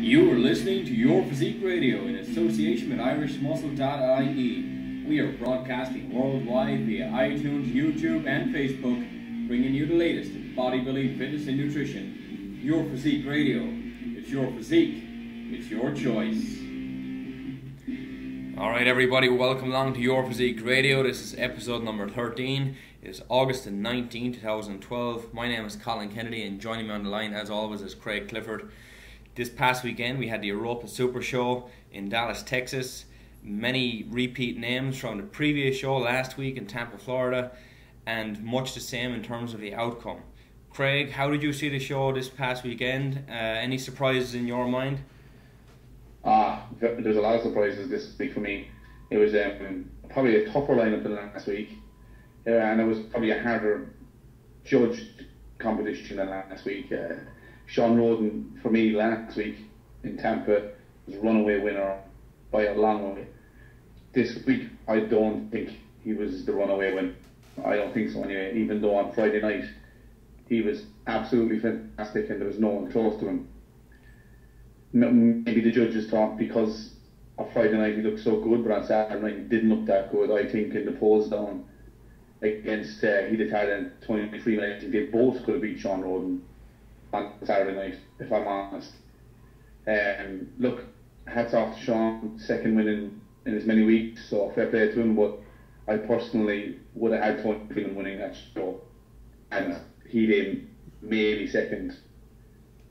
You are listening to Your Physique Radio in association with irishmuscle.ie. We are broadcasting worldwide via iTunes, YouTube, and Facebook, bringing you the latest in bodybuilding, fitness, and nutrition. Your Physique Radio. It's your physique. It's your choice. Alright everybody, welcome along to Your Physique Radio. This is episode number 13. It is August the 19th, 2012. My name is Colin Kennedy, and joining me on the line as always is Craig Clifford. This past weekend we had the Europa Super Show in Dallas, Texas. Many repeat names from the previous show last week in Tampa, Florida, and much the same in terms of the outcome. Craig, how did you see the show this past weekend? Any surprises in your mind? There's a lot of surprises this week for me. It was probably a tougher lineup than last week, and it was probably a harder judged competition than last week. Sean Roden, for me, last week in Tampa, was a runaway winner by a long way. This week, I don't think he was the runaway winner. I don't think so anyway, even though on Friday night, he was absolutely fantastic and there was no one close to him. Maybe the judges thought because on Friday night he looked so good, but on Saturday night he didn't look that good. I think in the polls down against Hidetad and 23 minutes, I think they both could have beat Sean Roden on Saturday night, if I'm honest. Look, hats off to Sean, second win in as many weeks, so fair play to him, but I personally would have had Tony Freeman winning that show, and he did maybe second.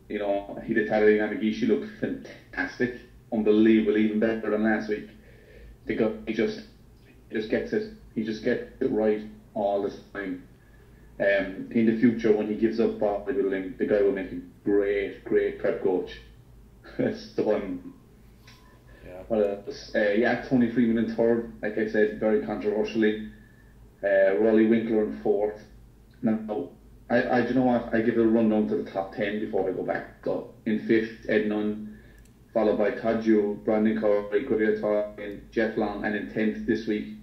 You know, Hidetad and Namagishi looked fantastic, unbelievable, even better than last week. The guy, he just gets it. He just gets it right all the time. In the future, when he gives up bodybuilding, the guy will make a great prep coach. That's the one. Yeah. What else? Tony Freeman in third, like I said, very controversially. Rolly Winkler in fourth. Now, I do you know what? I give a rundown to the top 10 before I go back. So, in fifth, Ed Nunn, followed by Todd Jewell, Brandon Curry, Korea Toy, Jeff Long, and in 10th this week,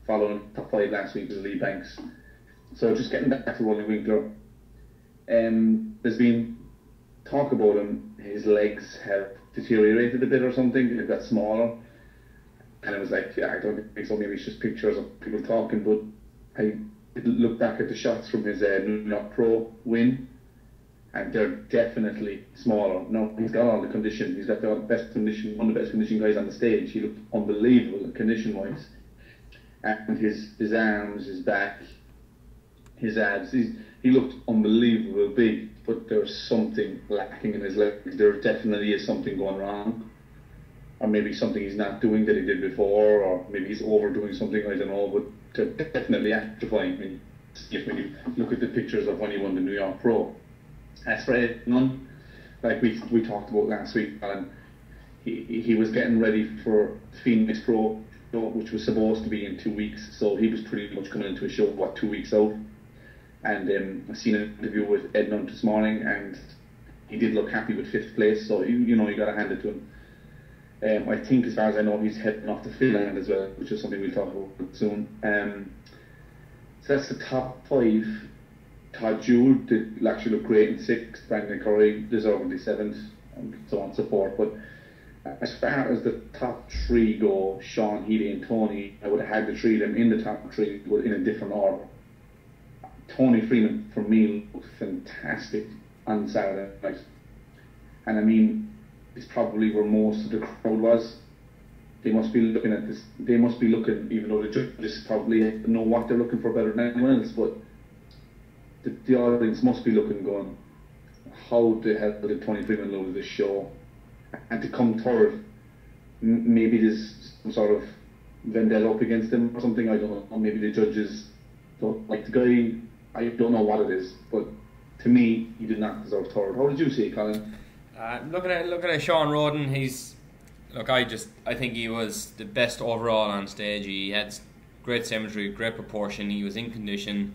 following top 5 last week was Lee Banks. So just getting back to Rolly Winkler, there's been talk about him, his legs have deteriorated a bit or something, they've got smaller, and it was like, I don't think so, maybe it's just pictures of people talking, but I look back at the shots from his New York Pro win, and they're definitely smaller. No, he's got all the condition, he's got the best condition, one of the best conditioned guys on the stage. He looked unbelievable condition wise, and his arms, his back, his abs, he looked unbelievable big, but there's something lacking in his legs. There definitely is something going wrong, or maybe something he's not doing that he did before, or maybe he's overdoing something, I don't know, but they're definitely atrophying. When you look at the pictures of when he won the New York Pro. As for Ed Nunn, like we talked about last week, Alan, he was getting ready for Phoenix Pro, which was supposed to be in 2 weeks, so he was pretty much coming into a show, 2 weeks out. And I seen an interview with Ed Nunn this morning, and he did look happy with 5th place, so you got to hand it to him. I think, as far as I know, he's heading off to Finland as well, which is something we'll talk about soon. So that's the top 5. Todd Jewell did actually look great in 6th, Brandon Curry deservedly 7th, and so on and so forth. But as far as the top 3 go, Sean, Healy and Tony, I would have had the 3 of them in the top 3, but in a different order. Tony Freeman, for me, looked fantastic on Saturday night. And I mean, it's probably where most of the crowd was. They must be looking at this, even though the judges probably know what they're looking for better than anyone else, but the audience must be looking, going, how the hell did Tony Freeman lose this show? And to come third, maybe there's some sort of vendetta up against him or something, I don't know. Or maybe the judges don't like the guy. I don't know what it is, but to me, he did not deserve third. How did you see it, Colin? Looking at Sean Roden, I think he was the best overall on stage. He had great symmetry, great proportion. He was in condition.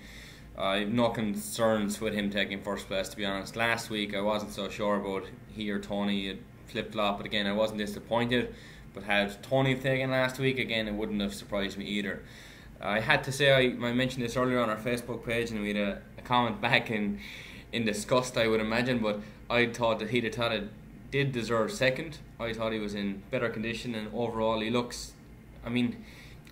I have no concerns with him taking first place, to be honest. Last week, I wasn't so sure about he or Tony flip-flop, but again, I wasn't disappointed. But had Tony taken last week, again, it wouldn't have surprised me either. I had to say, I mentioned this earlier on our Facebook page, and we had a comment back in disgust, I would imagine, but I thought that Hidetad did deserve second. I thought he was in better condition, and overall he looks, I mean,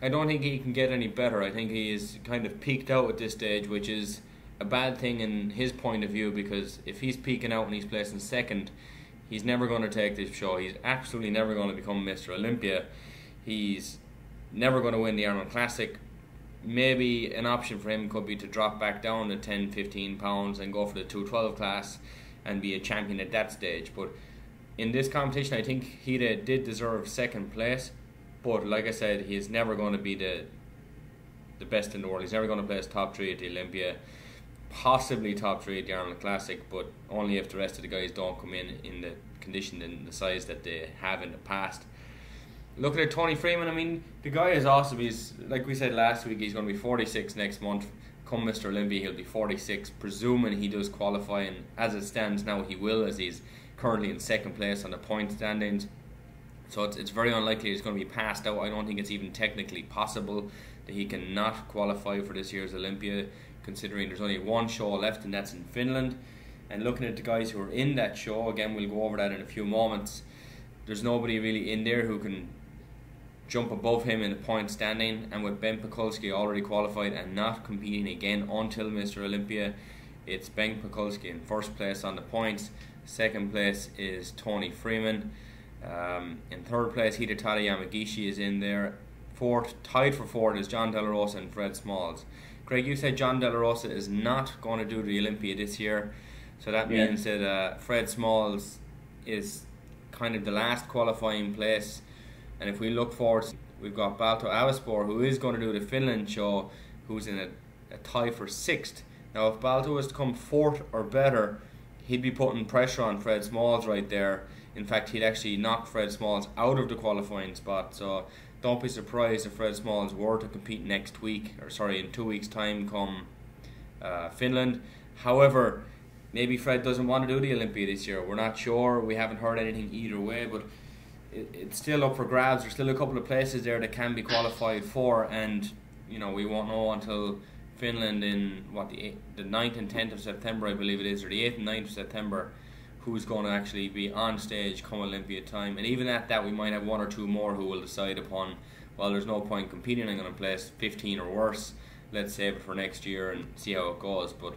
I don't think he can get any better. I think he is kind of peaked out at this stage, which is a bad thing in his point of view, because if he's peaking out and he's placing second, he's never going to take this show. He's absolutely never going to become Mr. Olympia. He's never going to win the Ireland Classic. Maybe an option for him could be to drop back down to 10-15 pounds and go for the 212 class and be a champion at that stage. But in this competition, I think he did deserve second place. But like I said, he's never going to be the best in the world. He's never going to place top 3 at the Olympia, possibly top 3 at the Ireland Classic, but only if the rest of the guys don't come in the condition and the size that they have in the past. Looking at Tony Freeman, I mean, the guy is awesome. He's, like we said last week, he's going to be 46 next month. Come Mr. Olympia, he'll be 46, presuming he does qualify, and as it stands now, he will, as he's currently in second place on the point standings. So it's very unlikely he's going to be passed out. I don't think it's even technically possible that he can not qualify for this year's Olympia, considering there's only one show left, and that's in Finland. And looking at the guys who are in that show, again, we'll go over that in a few moments, there's nobody really in there who can jump above him in the point standing. And with Ben Pakulski already qualified and not competing again until Mr. Olympia, it's Ben Pakulski in first place on the points. Second place is Tony Freeman. In third place, Hidetaka Yamagishi is in there. Fourth, tied for fourth, is John De La Rosa and Fred Smalls. Greg, you said John De La Rosa is not going to do the Olympia this year, so that means that Fred Smalls is kind of the last qualifying place. And if we look forward, we've got Balto Avaspor, who is going to do the Finland show, who's in a tie for sixth. Now, if Balto was to come fourth or better, he'd be putting pressure on Fred Smalls right there. In fact, he'd actually knock Fred Smalls out of the qualifying spot. So don't be surprised if Fred Smalls were to compete next week, or sorry, in 2 weeks' time come Finland. However, maybe Fred doesn't want to do the Olympia this year. We're not sure. We haven't heard anything either way, but it's still up for grabs. There's still a couple of places there that can be qualified for, and you know, we won't know until Finland in the 9th and 10th of September, I believe it is, or the 8th and 9th of September, who's going to actually be on stage come Olympia time. And even at that, we might have one or two more who will decide upon, well, there's no point competing, I'm going to place 15 or worse, let's save it for next year and see how it goes. But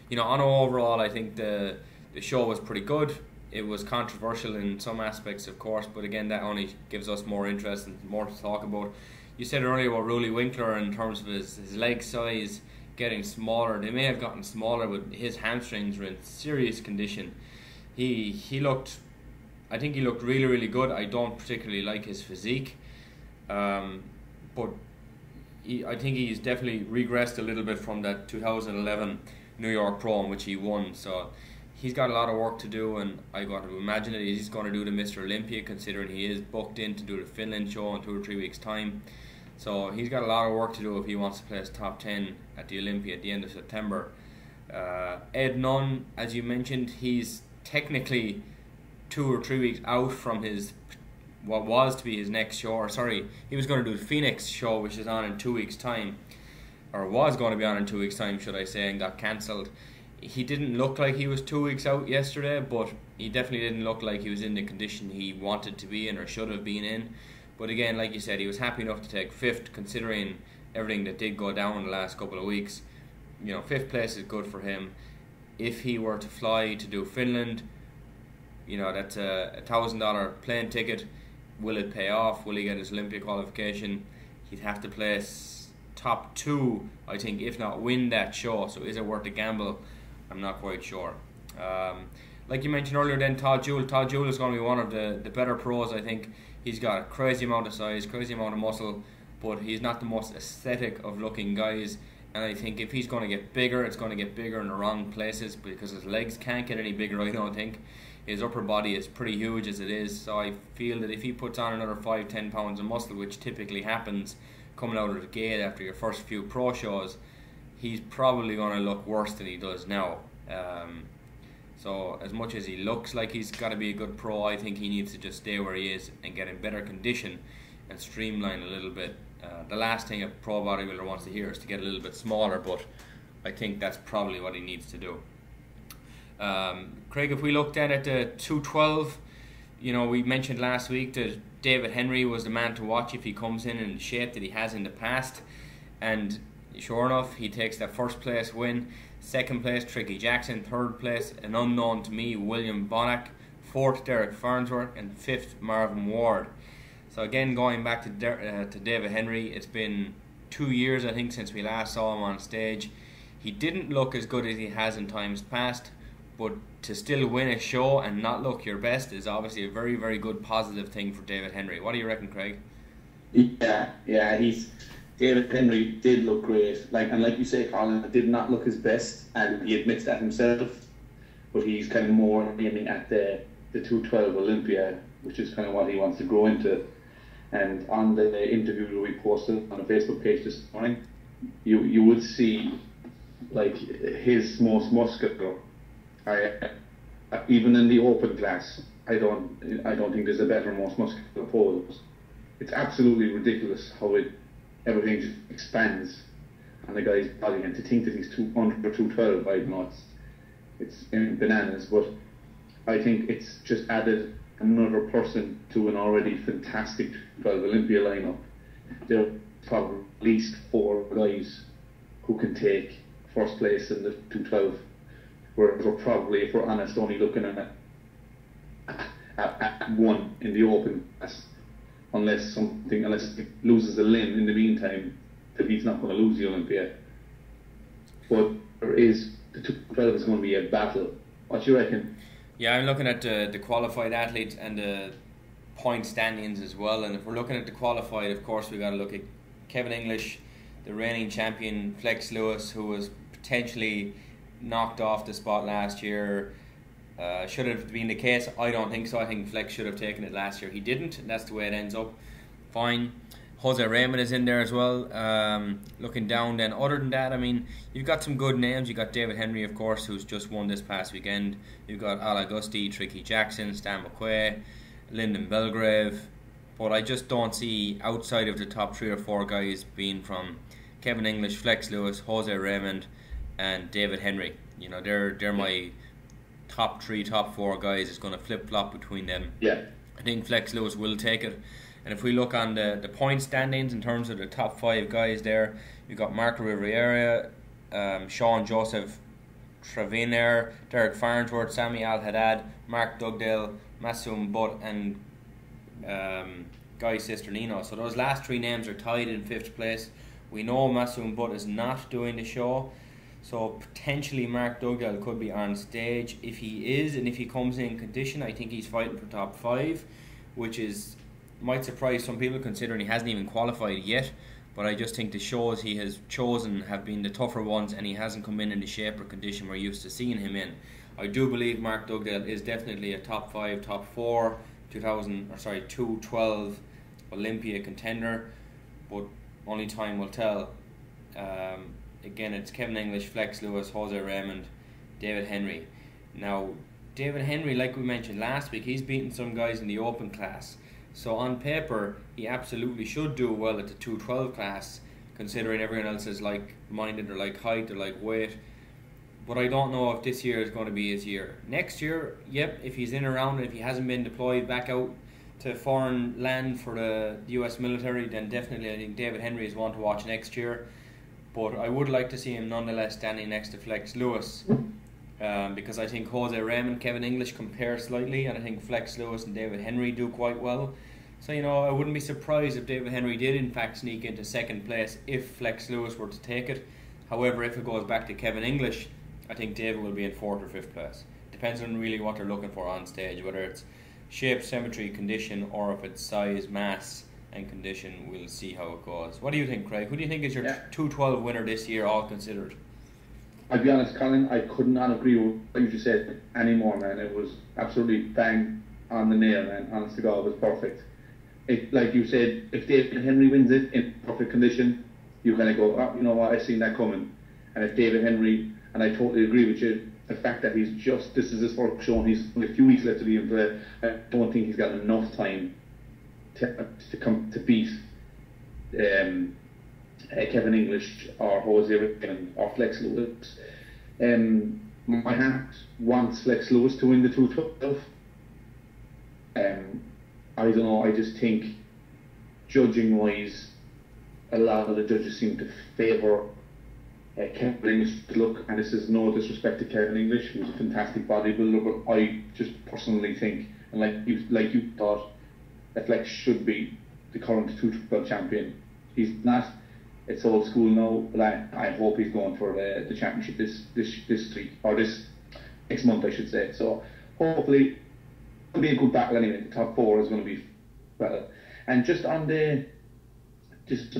you know, on overall, I think the show was pretty good. It was controversial in some aspects, of course, but again, that only gives us more interest and more to talk about. You said earlier about Rory Winkler in terms of his leg size getting smaller. They may have gotten smaller, but his hamstrings were in serious condition. He looked, I think he looked really, really good. I don't particularly like his physique, but I think he's definitely regressed a little bit from that 2011 New York Pro in which he won. So he's got a lot of work to do, and I got to imagine that he's going to do the Mr. Olympia, considering he is booked in to do the Finland show in 2 or 3 weeks' time. So he's got a lot of work to do if he wants to place top 10 at the Olympia at the end of September. Ed Nunn, as you mentioned, he's technically 2 or 3 weeks out from his what was to be his next show. Or sorry, he was going to do the Phoenix show, which is on in 2 weeks' time, or was going to be on in 2 weeks' time, should I say, and got cancelled. He didn't look like he was 2 weeks out yesterday, but he definitely didn't look like he was in the condition he wanted to be in or should have been in. But again, like you said, he was happy enough to take 5th, considering everything that did go down in the last couple of weeks. You know, 5th place is good for him. If he were to fly to do Finland, you know, that's a $1,000 plane ticket. Will it pay off? Will he get his Olympia qualification? He'd have to place top 2, I think, if not win that show. So is it worth a gamble? I'm not quite sure. Like you mentioned earlier then, Todd Jewell. Todd Jewell is going to be one of the better pros, I think. He's got a crazy amount of size, crazy amount of muscle, but he's not the most aesthetic of looking guys. And I think if he's going to get bigger, it's going to get bigger in the wrong places, because his legs can't get any bigger, I don't think. His upper body is pretty huge as it is, so I feel that if he puts on another 5-10 pounds of muscle, which typically happens coming out of the gate after your first few pro shows, he's probably going to look worse than he does now. So as much as he looks like he's got to be a good pro, I think he needs to just stay where he is and get in better condition and streamline a little bit. The last thing a pro bodybuilder wants to hear is to get a little bit smaller, but I think that's probably what he needs to do. Craig, if we look then at the 212, we mentioned last week that David Henry was the man to watch if he comes in the shape that he has in the past, and sure enough, he takes that first place win. Second place, Tricky Jackson. Third place, an unknown to me, William Bonnack. Fourth, Derek Farnsworth. And fifth, Marvin Ward. So again, going back to David Henry, it's been 2 years, I think, since we last saw him on stage. He didn't look as good as he has in times past, but to still win a show and not look your best is obviously a very, very good positive thing for David Henry. What do you reckon, Craig? Yeah, David Henry did look great. Like you say, Colin, did not look his best, and he admits that himself. But he's kind of more aiming at the 212 Olympia, which is kind of what he wants to grow into. And on the interview that we posted on the Facebook page this morning, you would see like his most muscular. Even in the open class, I don't think there's a better, most muscular pose. It's absolutely ridiculous how everything just expands on the guy's body, and to think that he's under 212, I know it's bananas, but I think it's just added another person to an already fantastic 12 Olympia lineup. There are probably at least 4 guys who can take first place in the 212, whereas we're probably, if we're honest, only looking at one in the open class. Unless it loses a limb in the meantime, that he's not going to lose the Olympia. But the 212 is going to be a battle. What do you reckon? Yeah, I'm looking at the qualified athletes and the point standings as well. And if we're looking at the qualified, of course, we've got to look at Kevin English, the reigning champion, Flex Lewis, who was potentially knocked off the spot last year. Should have been the case? I don't think so. I think Flex should have taken it last year. He didn't, and that's the way it ends up. Fine. Jose Raymond is in there as well. Looking down then, other than that, I mean, you've got some good names. You've got David Henry, of course, who's just won this past weekend. You've got Al Augusti, Tricky Jackson, Stan McQuay, Lyndon Belgrave. But I just don't see, outside of the top 3 or 4 guys, being from Kevin English, Flex Lewis, Jose Raymond, and David Henry. They're my top 3, top 4 guys. Is going to flip-flop between them. Yeah. I think Flex Lewis will take it. And if we look on the point standings in terms of the top 5 guys there, you've got Marco Riviera, Sean Joseph Traviner, Derek Farnsworth, Sami Al-Haddad, Mark Dugdale, Massoum Butt, and Guy Cisternino. So those last 3 names are tied in 5th place. We know Massoum Butt is not doing the show, so potentially Mark Dugdale could be on stage. If he is, and if he comes in condition, I think he's fighting for top 5, which might surprise some people considering he hasn't even qualified yet. But I just think the shows he has chosen have been the tougher ones, and he hasn't come in the shape or condition we're used to seeing him in. I do believe Mark Dugdale is definitely a top 5, top 4 212 Olympia contender, but only time will tell. Again, it's Kevin English, Flex Lewis, Jose Raymond, David Henry. Now, David Henry, like we mentioned last week, he's beaten some guys in the open class. So on paper, he absolutely should do well at the 212 class, considering everyone else is like-minded, or like height, or like weight. But I don't know if this year is going to be his year. Next year, yep, if he's in around, and if he hasn't been deployed back out to foreign land for the US military, then definitely I think David Henry is one to watch next year. But I would like to see him nonetheless standing next to Flex Lewis, because I think Jose Raymond, Kevin English compare slightly, and I think Flex Lewis and David Henry do quite well. So, I wouldn't be surprised if David Henry did in fact sneak into 2nd place if Flex Lewis were to take it. However, if it goes back to Kevin English, I think David will be in 4th or 5th place. Depends on really what they're looking for on stage, whether it's shape, symmetry, condition, or if it's size, mass, and condition. We'll see how it goes. What do you think, Craig? Who do you think is your 212 winner this year, all considered? I'll be honest, Colin, I could not agree with what you just said anymore, man. It was absolutely bang on the nail, man. Honest to God, it was perfect. Like you said, if David Henry wins it in perfect condition, you kind of go, you know what, I've seen that coming. And if David Henry, and I totally agree with you, the fact that this is his first show and he's only a few weeks left to the end, I don't think he's got enough time to beat Kevin English or Jose Raymond or Flex Lewis. my heart wants Lex Lewis to win the 212. I don't know, I just think judging wise, a lot of the judges seem to favour Kevin English. Look, and this is no disrespect to Kevin English, who's a fantastic bodybuilder, but I just personally think, and like you thought, that Lex should be the current 212 champion. He's not. It's old school now, but I hope he's going for the championship this week, or this next month, I should say. So hopefully it'll be a good battle anyway. The top 4 is going to be better. And just on the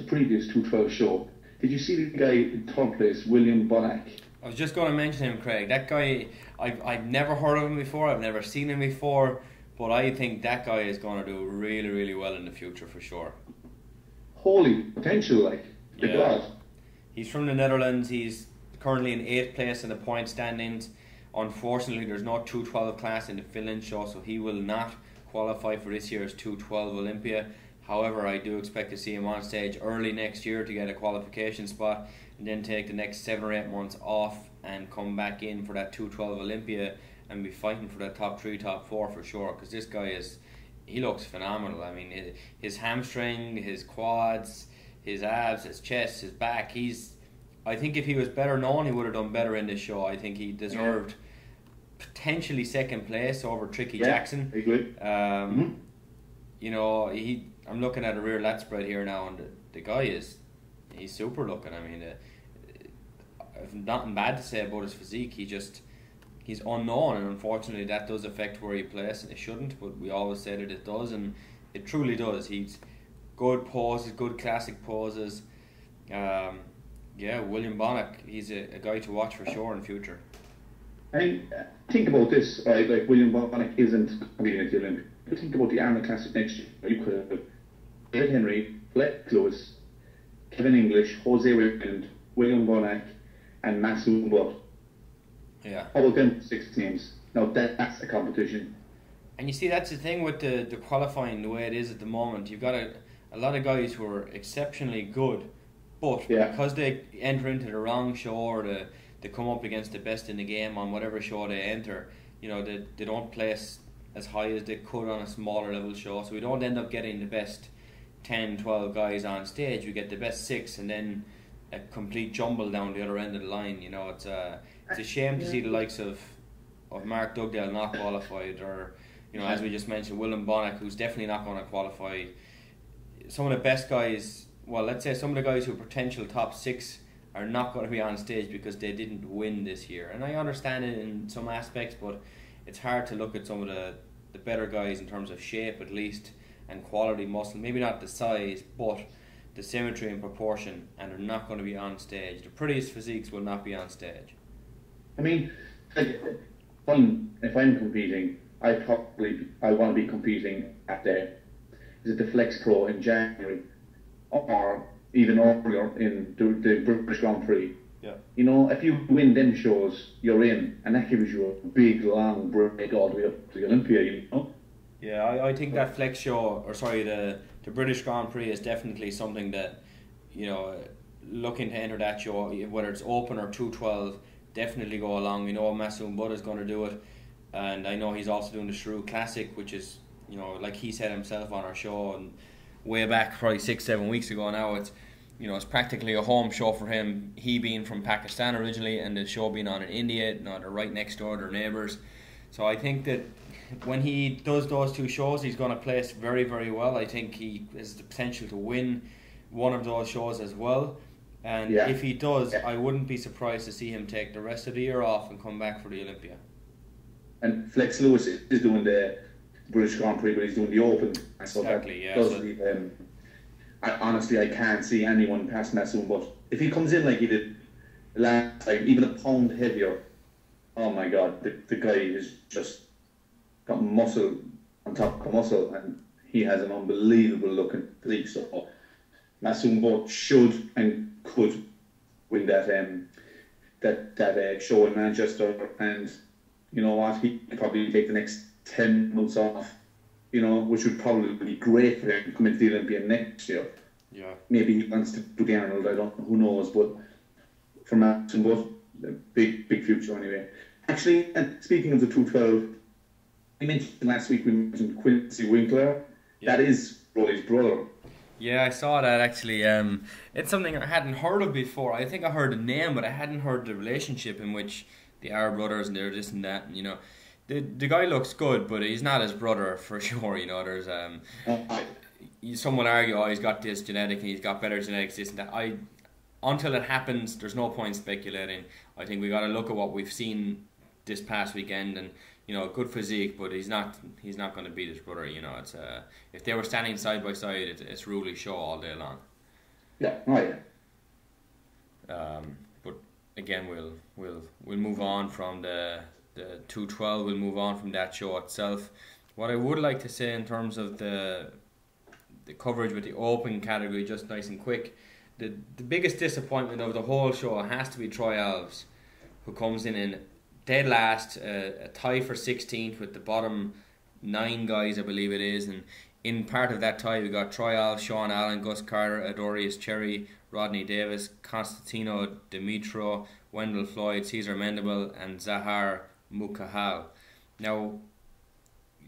previous 212 show, did you see the guy in third place, William Bonac? I was just going to mention him, Craig. That guy, I've never heard of him before. I've never seen him before, but I think that guy is going to do really, really well in the future for sure. Holy potential, like. Yeah. God. He's from the Netherlands. He's currently in 8th place in the point standings. Unfortunately, there's no 212 class in the Finland show, so he will not qualify for this year's 212 Olympia. However, I do expect to see him on stage early next year to get a qualification spot, and then take the next 7 or 8 months off and come back in for that 212 Olympia and be fighting for that top 3, top 4 for sure. Because this guy he looks phenomenal. I mean, his hamstring, his quads, his abs, his chest, his back. I think if he was better known, he would have done better in this show. I think he deserved potentially 2nd place over Tricky Jackson. Very good. You know, I'm looking at a rear lat spread here now, and the guy he's super looking. I mean, I've nothing bad to say about his physique. He's unknown, and unfortunately that does affect where he plays, and it shouldn't, but we always say that it does, and it truly does. He's good poses, good classic poses. William Bonac, he's a guy to watch for sure in the future. I mean, think about this, right? Like, William Bonac isn't competing at the Olympics. But think about the Arnold Classic next year. You could have David Henry, Lex Lewis, Kevin English, Jose Wickland, William Bonac, and Masoom Butt. Yeah. All of them 6 teams. Now that's a competition. And you see, that's the thing with the qualifying the way it is at the moment. You've got a lot of guys who are exceptionally good, but because they enter into the wrong show, or they come up against the best in the game on whatever show they enter, you know, they don't place as high as they could on a smaller level show, so we don't end up getting the best 10, 12 guys on stage. We get the best 6 and then a complete jumble down the other end of the line. You know, it's a shame to see the likes of Mark Dugdale not qualified, or, you know, as we just mentioned, William Bonac, who's definitely not going to qualify. Some of the best guys, well, let's say some of the guys who are potential top 6 are not going to be on stage because they didn't win this year. And I understand it in some aspects, but it's hard to look at some of the better guys in terms of shape, at least, and quality muscle. Maybe not the size, but the symmetry and proportion, and they're not going to be on stage. The prettiest physiques will not be on stage. I mean, if I'm competing, I want to be competing at the Flex Pro in January, or even earlier in the British Grand Prix. Yeah. You know, if you win them shows, you're in, and that gives you a big long break all the way up to the Olympia. You know. Yeah, I think that Flex show, the British Grand Prix is definitely something that, you know, looking to enter that show, whether it's open or 212, definitely go along. We know Masoom Butt is going to do it, and I know he's also doing the Shrew Classic, which is, you know, like he said himself on our show, and way back probably 6-7 weeks ago now, it's, you know, it's practically a home show for him. He being from Pakistan originally, and the show being on in India, you know, they're right next door, they're neighbours. So I think that when he does those 2 shows, he's going to place very, very well. I think he has the potential to win one of those shows as well. And if he does, I wouldn't be surprised to see him take the rest of the year off and come back for the Olympia. And Flex Lewis is doing the British Grand Prix, but he's doing the Open. So exactly, yeah. Leave, honestly, I can't see anyone passing that soon. But if he comes in like he did last time, even a pound heavier, oh my God, the guy has just got muscle on top of muscle, and he has an unbelievable looking physique. So Masoom Butt should and could win that show in Manchester, and you know what, he could probably take the next 10 months off, you know, which would probably be great for him to come into the Olympia next year. Yeah. Maybe he wants to do the Arnold, I don't know, who knows, but for Masoom Butt, big future anyway. Actually, and speaking of the 212, we mentioned last week, we mentioned Quincy Winkler. Yeah. That is Rolly's brother. Yeah, I saw that actually. It's something I hadn't heard of before. I think I heard the name, but I hadn't heard the relationship in which they are brothers and they're this and that. And, you know, the guy looks good, but he's not his brother for sure. You know, there's some would argue, oh, he's got this genetic and he's got better genetics, this and that. Until it happens, there's no point speculating. I think we got to look at what we've seen this past weekend, and you know, good physique, but he's not going to beat his brother. You know, it's if they were standing side by side, it's really show all day long. Yeah, right. But again, we'll move on from the 212. We'll move on from that show itself. What I would like to say in terms of the coverage with the open category, just nice and quick. The biggest disappointment of the whole show has to be Troy Alves, who comes in dead last, a tie for 16th with the bottom 9 guys, I believe it is. And in part of that tie, we got Troy Alves, Sean Allen, Gus Carter, Adorius Cherry, Rodney Davis, Constantino Dimitro, Wendell Floyd, Cesar Mendable, and Zahar Mukhahal. Now,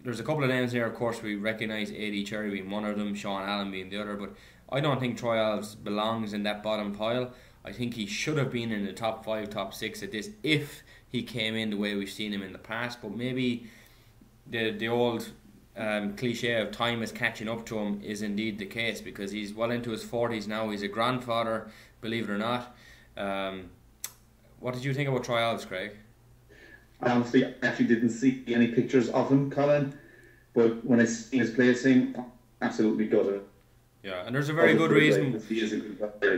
there's a couple of names there, of course, we recognise A.D. Cherry being one of them, Sean Allen being the other, but I don't think Troy Alves belongs in that bottom pile. I think he should have been in the top 5, top 6 at this if he came in the way we've seen him in the past. But maybe the old cliche of time is catching up to him is indeed the case, because he's well into his 40s now. He's a grandfather, believe it or not. What did you think about Troy Alves, Craig? I honestly actually didn't see any pictures of him, Colin, but when I see his play, absolutely gutted. Yeah, and there's a very good reason. He is a good player.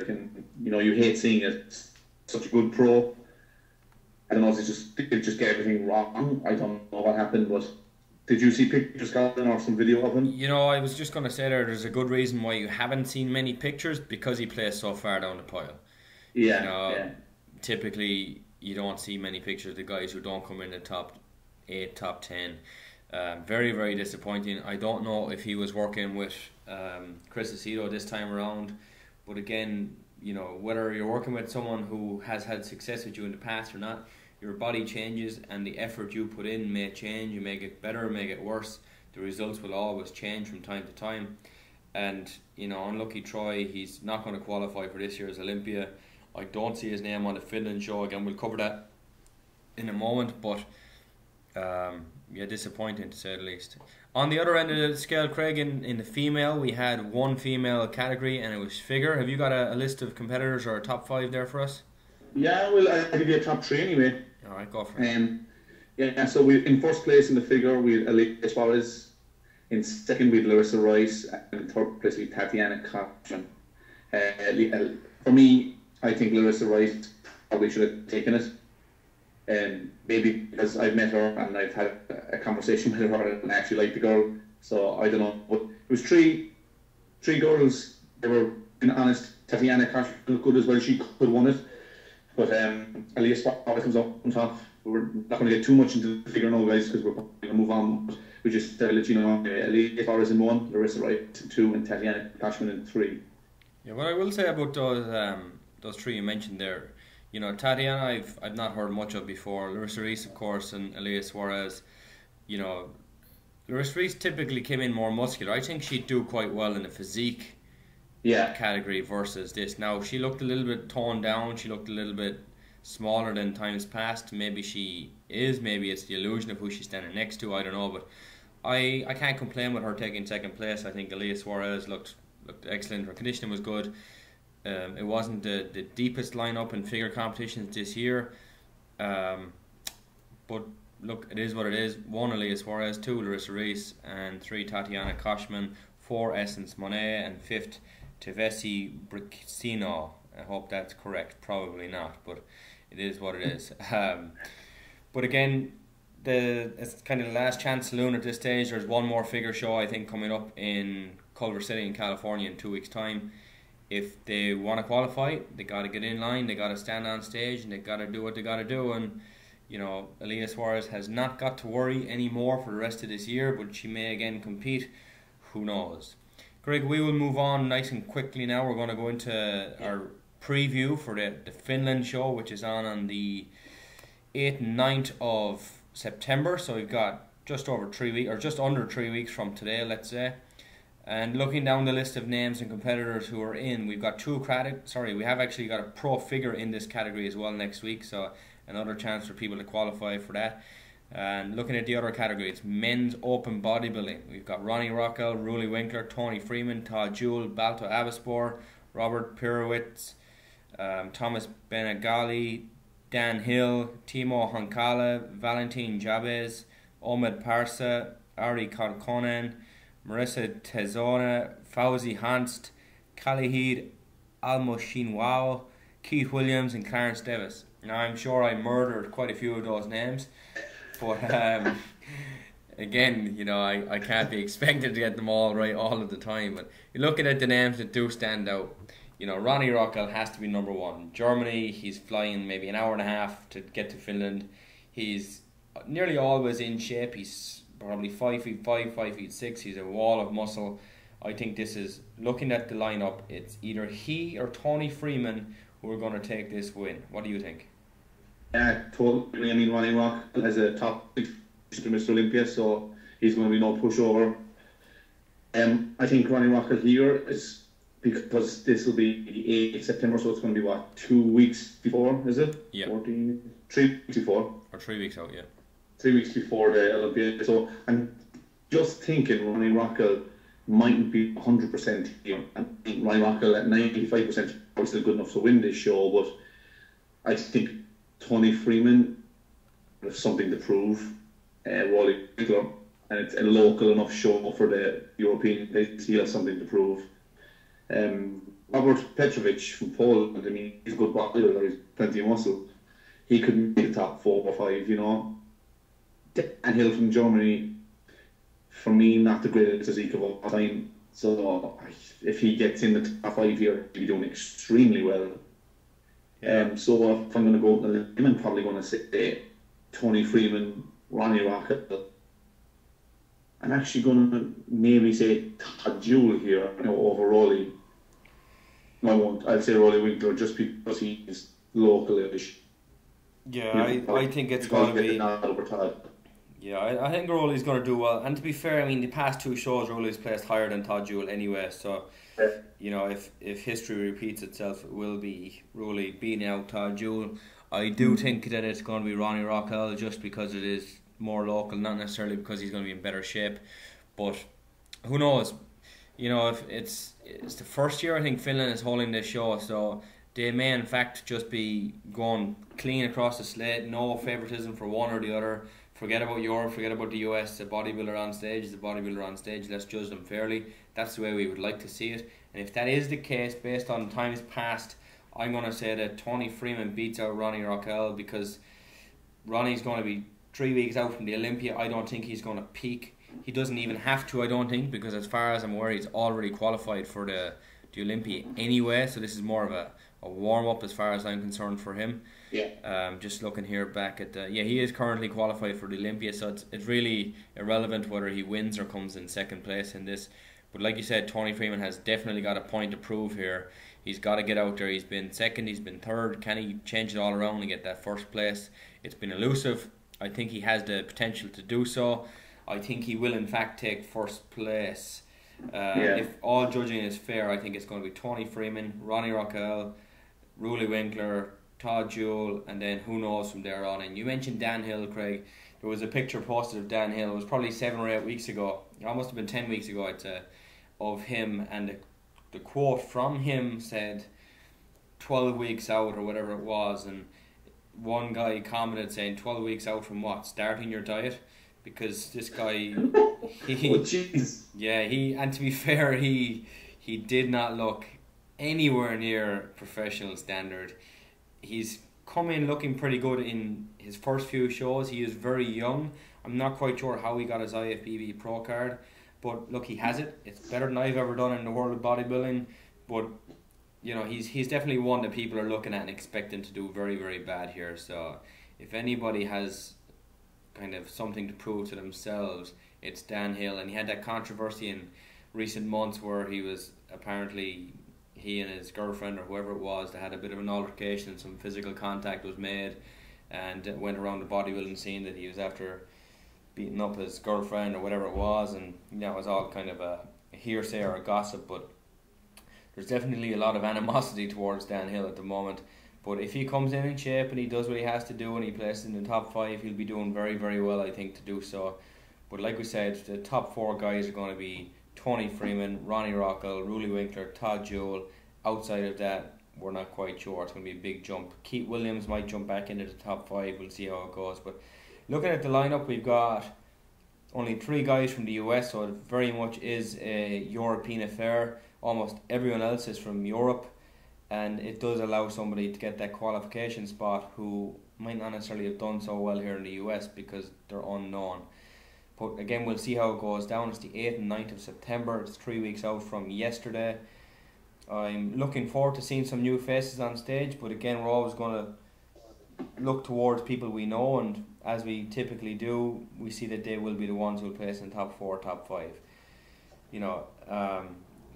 You know, you hate seeing such a good pro. I don't know if they just get everything wrong. I don't know what happened, but did you see pictures, Colin, or some video of him? You know, I was just going to say there's a good reason why you haven't seen many pictures, because he plays so far down the pile. Yeah, you know, typically you don't see many pictures of the guys who don't come in the top 8, top 10. Very, very disappointing. I don't know if he was working with Chris Aceto this time around, but again, you know, whether you're working with someone who has had success with you in the past or not, your body changes and the effort you put in may change. You may get better, may get worse. The results will always change from time to time. And, you know, unlucky Troy, he's not going to qualify for this year's Olympia. I don't see his name on the Finland show. Again, we'll cover that in a moment, but yeah, disappointing to say the least. On the other end of the scale, Craig, in the female, we had one female category, and it was figure. Have you got a list of competitors or a top 5 there for us? Yeah, well, I'll give you a top 3 anyway. All right, go for it. Yeah, so we in first place in the figure, we had Elise Suarez. In second, we had Larissa Rice. And in third place, we had Tatiana Kochman. For me, I think Larissa Rice probably should have taken it. Maybe because I've met her and I've had a conversation with her and I actually like the girl, so I don't know. But it was three girls. They were, being honest, Tatiana Koch looked good as well. She could have won it, but Elias Suarez comes up on top. We're not going to get too much into the figure now, guys, because we're probably going to move on. But we just let you know, Elias Suarez in 1, Larissa Wright in 2, and Tatiana Kochman in 3. Yeah, what I will say about those 3 you mentioned there. You know, Tatiana, I've not heard much of before. Larissa Reese, of course, and Elias Suarez. You know, Larissa Reese typically came in more muscular. I think she'd do quite well in the physique category versus this. Now, she looked a little bit toned down. She looked a little bit smaller than times past. Maybe she is. Maybe it's the illusion of who she's standing next to. I don't know. But I can't complain with her taking second place. I think Elias Suarez looked excellent. Her conditioning was good. It wasn't the deepest lineup in figure competitions this year, but look, it is what it is. 1, Elias Suarez, 2, Larissa Reese, and 3, Tatiana Kochman, 4, Essence Monet, and 5th, Tevesi Bricino. I hope that's correct. Probably not, but it is what it is. But again, it's kind of the last chance saloon at this stage. There's one more figure show, I think, coming up in Culver City in California in 2 weeks' time. If they want to qualify, they got to get in line, they got to stand on stage, and they got to do what they got to do. And, you know, Elias Suarez has not got to worry anymore for the rest of this year, but she may again compete. Who knows? Greg, we will move on nice and quickly now. We're going to go into our preview for the Finland show, which is on the 8th and 9th of September, so we've got just over 3 weeks, or just under 3 weeks from today, let's say. And looking down the list of names and competitors who are in, we've got we have actually got a pro figure in this category as well next week, so another chance for people to qualify for that. And looking at the other categories, men's open bodybuilding, we've got Ronnie Rockwell, Ruli Winkler, Tony Freeman, Todd Jewell, Balto Abaspor, Robert Pirowitz, Thomas Benegali, Dan Hill, Timo Hankala, Valentin Jabez, Ahmed Parsa, Ari Kalkonen, Marissa Tezona, Fauzi Hanst, Khalid Almoshinwao, Keith Williams, and Clarence Davis. Now, I'm sure I murdered quite a few of those names, but again, I can't be expected to get them all right all of the time. But you're looking at the names that do stand out. Ronnie Rockwell has to be number one. Germany, he's flying maybe an hour and a half to get to Finland. He's nearly always in shape. He's probably 5'5", 5'6". He's a wall of muscle. I think this is, looking at the lineup, it's either he or Tony Freeman who are going to take this win. What do you think? Yeah, totally. I mean, Ronnie Rockwell has a top 6 to Mr. Olympia, so he's going to be no pushover. I think Ronnie Rockwell here is, because this will be the 8th September, so it's going to be 2 weeks before, is it? Yeah. 3 weeks before. Or 3 weeks out, yeah. 3 weeks before the Olympia. So I'm just thinking Ronnie Rockwell mightn't be 100% here. I think Ronnie Rockwell at 95% is still good enough to win this show, but I think Tony Freeman has something to prove. Wally Winkler, and it's a local enough show for the European. He has something to prove. Robert Petrovic from Poland, I mean, he's a good bodybuilder, he's plenty of muscle. He could be the top 4 or 5, Dan Hill from Germany, for me, not the greatest physique of all time. So if he gets in the top 5 here, he'll be doing extremely well. Yeah. So if I'm going to go out on the limb, I'm probably going to say Tony Freeman, Ronnie Rockwell. I'm actually going to maybe say Todd Jewell here, over Rowley. No, I won't. I'll say Rowley Winkler just because he's local-ish. Yeah, I think it's going to be... Over Todd. Yeah, I think Rowley's going to do well. And to be fair, I mean, the past 2 shows, Rowley's placed higher than Todd Jewell anyway. So, if history repeats itself, it will be Rowley beating out Todd Jewell. I do think that it's going to be Ronnie Rockwell just because it is more local, not necessarily because he's going to be in better shape. But who knows? If it's the first year I think Finland is holding this show, so they may in fact just be going clean across the slate, no favoritism for one or the other. Forget about Europe, forget about the US. The bodybuilder on stage is the bodybuilder on stage. Let's judge them fairly. That's the way we would like to see it. And if that is the case, based on times past, I'm going to say that Tony Freeman beats out Ronnie Rockwell, because Ronnie's going to be 3 weeks out from the Olympia. I don't think he's going to peak. He doesn't even have to, I don't think, because as far as I'm aware, he's already qualified for the Olympia anyway. So this is more of a warm-up as far as I'm concerned for him. Yeah. Just looking here back at he is currently qualified for the Olympia, so it's really irrelevant whether he wins or comes in second place in this. But like you said, Tony Freeman has definitely got a point to prove here. He's got to get out there. He's been second, he's been third. Can he change it all around and get that first place? It's been elusive. I think he has the potential to do so. I think he will in fact take first place. If all judging is fair, I think it's going to be Tony Freeman, Ronnie Rockwell, Ruli Winkler, Todd Jewell, and then who knows from there on. And you mentioned Dan Hill, Craig. There was a picture posted of Dan Hill. It was probably 7 or 8 weeks ago. It must have been 10 weeks ago, I'd say, of him. And the quote from him said 12 weeks out or whatever it was. And one guy commented saying 12 weeks out from what? Starting your diet? Because this guy, and to be fair, he did not look anywhere near professional standard. He's come in looking pretty good in his first few shows. He is very young. I'm not quite sure how he got his IFBB Pro card, but look, he has it. It's better than I've ever done in the world of bodybuilding. But he's definitely one that people are looking at and expecting to do very, very bad here. So if anybody has kind of something to prove to themselves, it's Dan Hill. And he had that controversy in recent months where he was apparently, he and his girlfriend or whoever it was, they had a bit of an altercation and some physical contact was made, and went around the bodybuilding scene that he was after beating up his girlfriend or whatever it was, and that was all kind of a hearsay or a gossip, but there's definitely a lot of animosity towards Dan Hill at the moment. But if he comes in shape and he does what he has to do and he places in the top 5, he'll be doing very, very well, I think, to do so. But like we said, the top 4 guys are going to be Tony Freeman, Ronnie Rockwell, Ruli Winkler, Todd Jewell. Outside of that, we're not quite sure. It's going to be a big jump. Keith Williams might jump back into the top 5. We'll see how it goes. But looking at the lineup, we've got only 3 guys from the US, so it very much is a European affair. Almost everyone else is from Europe, and it does allow somebody to get that qualification spot who might not necessarily have done so well here in the US because they're unknown. But again, we'll see how it goes down. It's the 8th and 9th of September. It's 3 weeks out from yesterday. I'm looking forward to seeing some new faces on stage, but again, we're always going to look towards people we know, and as we typically do, we see that they will be the ones who will place in top 4, top 5.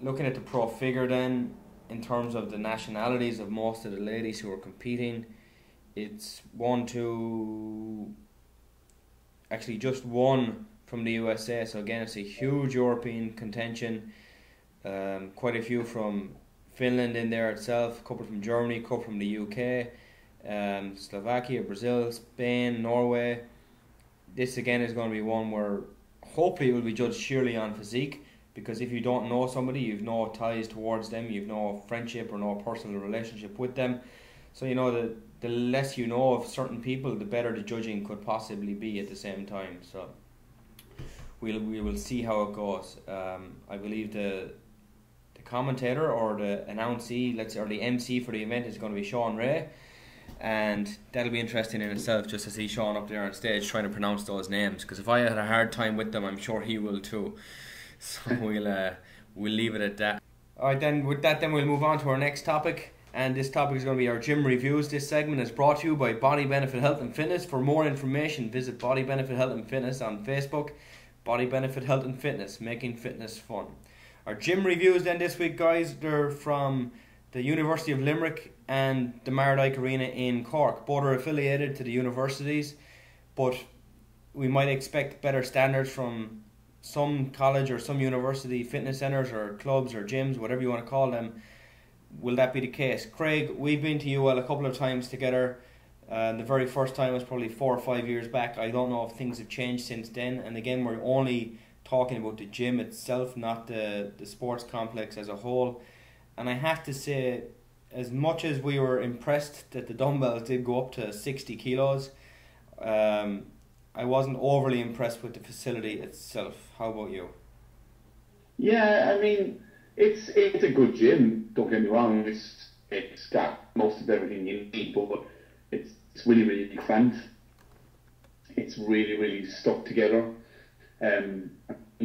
Looking at the pro figure then, in terms of the nationalities of most of the ladies who are competing, it's just one from the USA. So again, it's a huge European contention. Quite a few from Finland in there itself, a couple from Germany, a couple from the UK, Slovakia, Brazil, Spain, Norway. This again is going to be one where hopefully it will be judged sheerly on physique, because if you don't know somebody, you've no ties towards them, you've no friendship or no personal relationship with them. So the less you know of certain people, the better the judging could possibly be at the same time. So we will see how it goes. I believe the commentator or the announcee, or the MC for the event is going to be Sean Ray, and that'll be interesting in itself, just to see Sean up there on stage trying to pronounce those names, because if I had a hard time with them, I'm sure he will too. So we'll leave it at that. Alright, then with that, we'll move on to our next topic, and this topic is going to be our gym reviews. This segment is brought to you by Body Benefit Health and Fitness. For more information, visit Body Benefit Health and Fitness on Facebook. Body Benefit Health and Fitness, making fitness fun. Our gym reviews then this week, guys, they're from the University of Limerick and the Mardyke Arena in Cork. Both are affiliated to the universities, but we might expect better standards from some college or some university fitness centres or clubs or gyms, whatever you want to call them. Will that be the case? Craig, we've been to UL a couple of times together. The very first time was probably 4 or 5 years back. I don't know if things have changed since then. And again, we're only talking about the gym itself, not the sports complex as a whole. And I have to say, as much as we were impressed that the dumbbells did go up to 60 kilos, I wasn't overly impressed with the facility itself. How about you? Yeah, I mean, it's a good gym. Don't get me wrong. It's got most of everything you need, but it's really, really cramped. It's really, really stuck together. And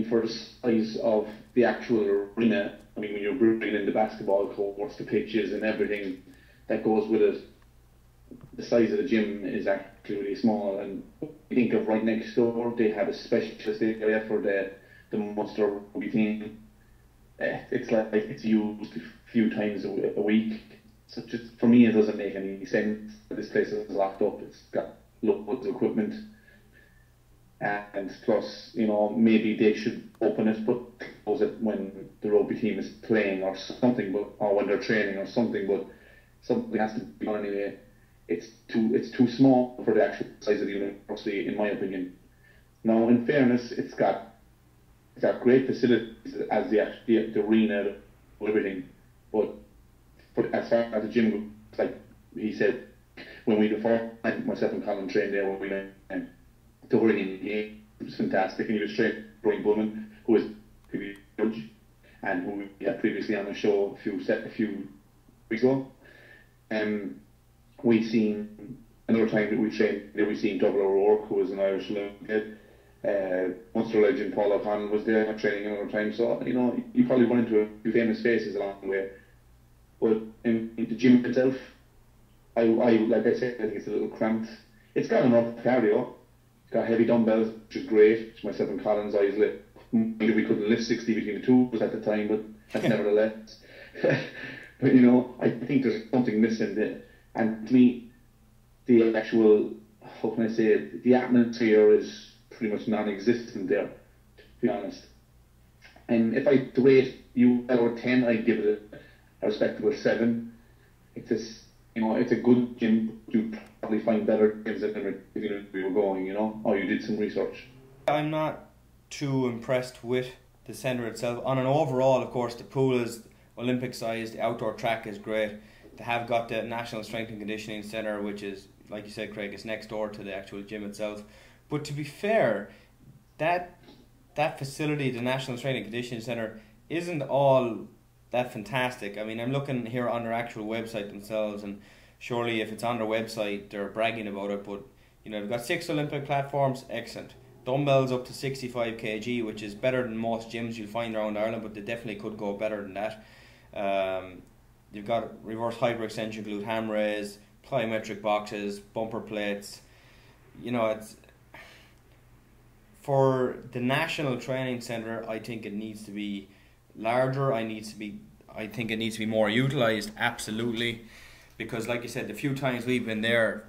for the size of the actual arena, I mean, when you're bringing in the basketball courts, the pitches, and everything that goes with it, the size of the gym is actually really small. And I think of right next door, they have a specialist area for the Munster rugby team. It's like it's used a few times a week. So just for me, it doesn't make any sense. This place is locked up. It's got loads of equipment, and plus, maybe they should open it, but close it when the rugby team is playing or something, or when they're training or something. But something has to be done anyway. It's too small for the actual size of the university, in my opinion. Now, in fairness, it's got great facilities as the arena, everything, but as far as the gym goes, like he said, when we myself and Colin trained there, when we went to Oregon, it was fantastic, and he was trained Brian Bullman, who was previous judge, and who we had previously on the show a few weeks ago. We seen another time that we trained there. We seen Double O'Rourke, who was an Irish Olympian. Munster legend Paul O'Connell was there training another time. So you probably run into a few famous faces along the way. But in the gym itself, I like I said, I think it's a little cramped. It's got enough cardio. It's got heavy dumbbells, which is great. Which myself and Colin's eyes lit. Maybe we couldn't lift 60 between the two at the time, but that's nevertheless. But I think there's something missing there. And to me, the actual, how can I say it, the atmosphere is pretty much non-existent there, to be honest. And if I had to rate you out of 10, I'd give it a respectable 7. It's it's a good gym. You'd probably find better gyms than if you were going, or you did some research. I'm not too impressed with the centre itself. On an overall, of course, the pool is Olympic sized, the outdoor track is great. They have got the National Strength and Conditioning Centre, which is, like you said, Craig, it's next door to the actual gym itself. But to be fair, that facility, the National Strength and Conditioning Centre, isn't all that fantastic. I mean, I'm looking here on their actual website themselves, and surely if it's on their website, they're bragging about it. But they've got 6 Olympic platforms, excellent. Dumbbells up to 65 kg, which is better than most gyms you'll find around Ireland, but they definitely could go better than that. You've got reverse hyperextension glute ham raise, plyometric boxes, bumper plates. It's for the National Training Centre. I think it needs to be larger. I think it needs to be more utilised, absolutely, because like you said, the few times we've been there,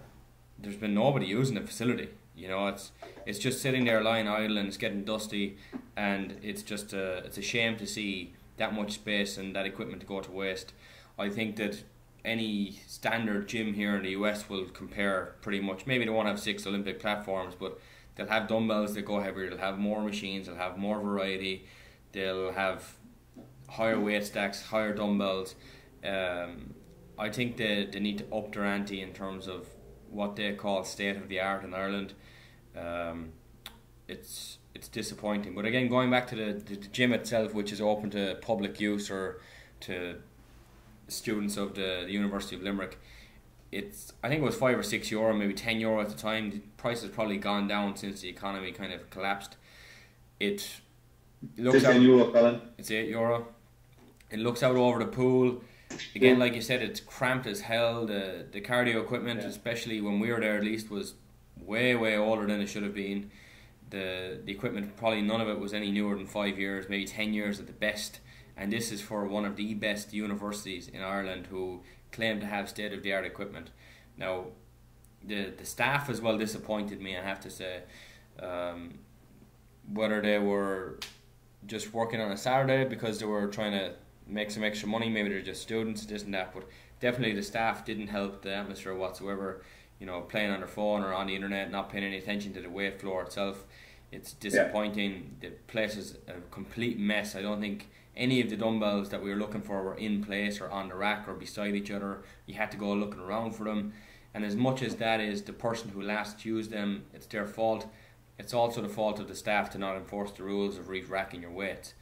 there's been nobody using the facility. It's just sitting there lying idle, and it's getting dusty, and it's just it's a shame to see that much space and that equipment to go to waste. I think that any standard gym here in the US will compare pretty much. Maybe they won't have 6 Olympic platforms, but they'll have dumbbells that go heavier, they'll have more machines, they'll have more variety, they'll have higher weight stacks, higher dumbbells. I think they need to up their ante in terms of what they call state of the art in Ireland. It's disappointing. But again, going back to the gym itself, which is open to public use or to students of the University of Limerick, I think it was €5 or €6, maybe €10 at the time. The price has probably gone down since the economy kind of collapsed. It looks it's €10, Colin. It's €8. It looks out over the pool. Again, like you said, it's cramped as hell. The cardio equipment, especially when we were there at least, was way older than it should have been. The equipment, probably none of it was any newer than 5 years, maybe 10 years at the best. And this is for one of the best universities in Ireland who claim to have state-of-the-art equipment. Now, the staff as well disappointed me, I have to say. Whether they were just working on a Saturday because they were trying to make some extra money, maybe they're just students, this and that, but definitely the staff didn't help the atmosphere whatsoever. Playing on their phone or on the internet, not paying any attention to the weight floor itself. It's disappointing. The place is a complete mess. I don't think any of the dumbbells that we were looking for were in place or on the rack or beside each other. You had to go looking around for them. And as much as that is the person who last used them, it's their fault, it's also the fault of the staff to not enforce the rules of re-racking your weights.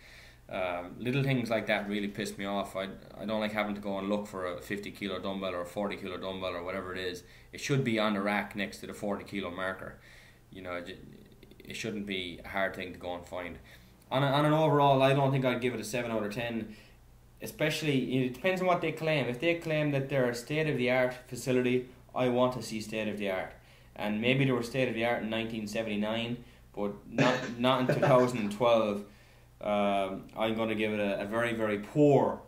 Little things like that really piss me off. I don't like having to go and look for a 50 kilo dumbbell or a 40 kilo dumbbell or whatever it is. It should be on the rack next to the 40 kilo marker. It shouldn't be a hard thing to go and find. On an overall, I don't think I'd give it a 7 out of 10. Especially, it depends on what they claim. If they claim that they're a state-of-the-art facility, I want to see state-of-the-art. And maybe they were state-of-the-art in 1979, but not in 2012. I'm going to give it a very, very poor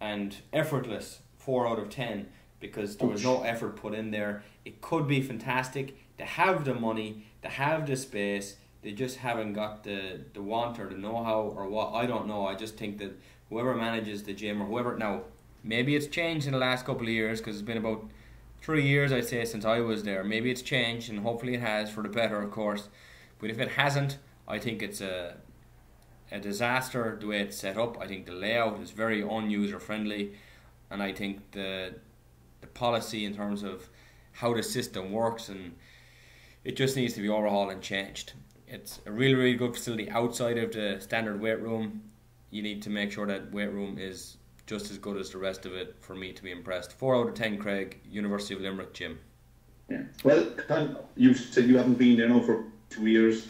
and effortless 4 out of 10 because there was no effort put in there. It could be fantastic. They have the money, they have the space, they just haven't got the want or the know-how or what. I don't know. I just think that whoever manages the gym or whoever, now maybe it's changed in the last couple of years because it's been about 3 years, I'd say, since I was there. Maybe it's changed, and hopefully it has for the better, of course. But if it hasn't, I think it's a disaster the way it's set up. I think the layout is very un-user friendly, and I think the policy in terms of how the system works, and it just needs to be overhauled and changed. It's a really, really good facility outside of the standard weight room. You need to make sure that weight room is just as good as the rest of it for me to be impressed. 4 out of 10, Craig, University of Limerick gym. Yeah. Well, you said you haven't been there now for 2 years.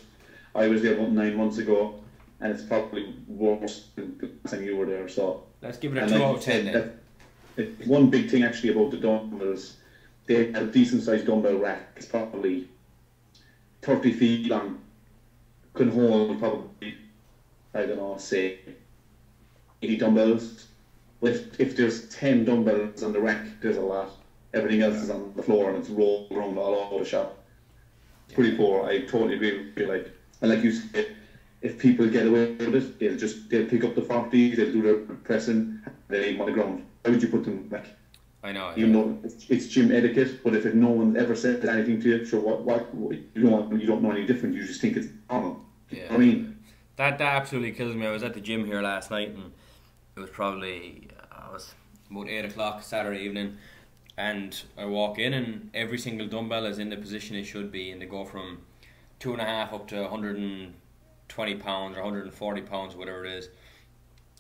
I was there about 9 months ago, and it's probably worse than the last time you were there. So let's give it a 2 out of 10 then. One big thing actually about the dumbbells, they have a decent sized dumbbell rack. It's probably 30 feet long. Can hold probably, I don't know, say 80 dumbbells. But if there's 10 dumbbells on the rack, there's a lot. Everything else is on the floor and it's rolled around all over the shop. It's pretty poor. I totally agree with you. Like, and like you said, if people get away with it, they'll pick up the 40s, they'll do their pressing, they leave them on the ground. Why would you put them back? I know. Even though it's gym etiquette, but if no one ever said anything to you, sure, what you don't know any different. You just think it's normal. Yeah. I mean, that absolutely kills me. I was at the gym here last night, and it was about 8 o'clock Saturday evening, and I walk in, and every single dumbbell is in the position it should be, and they go from 2.5 up to 120 pounds or 140 pounds, whatever it is.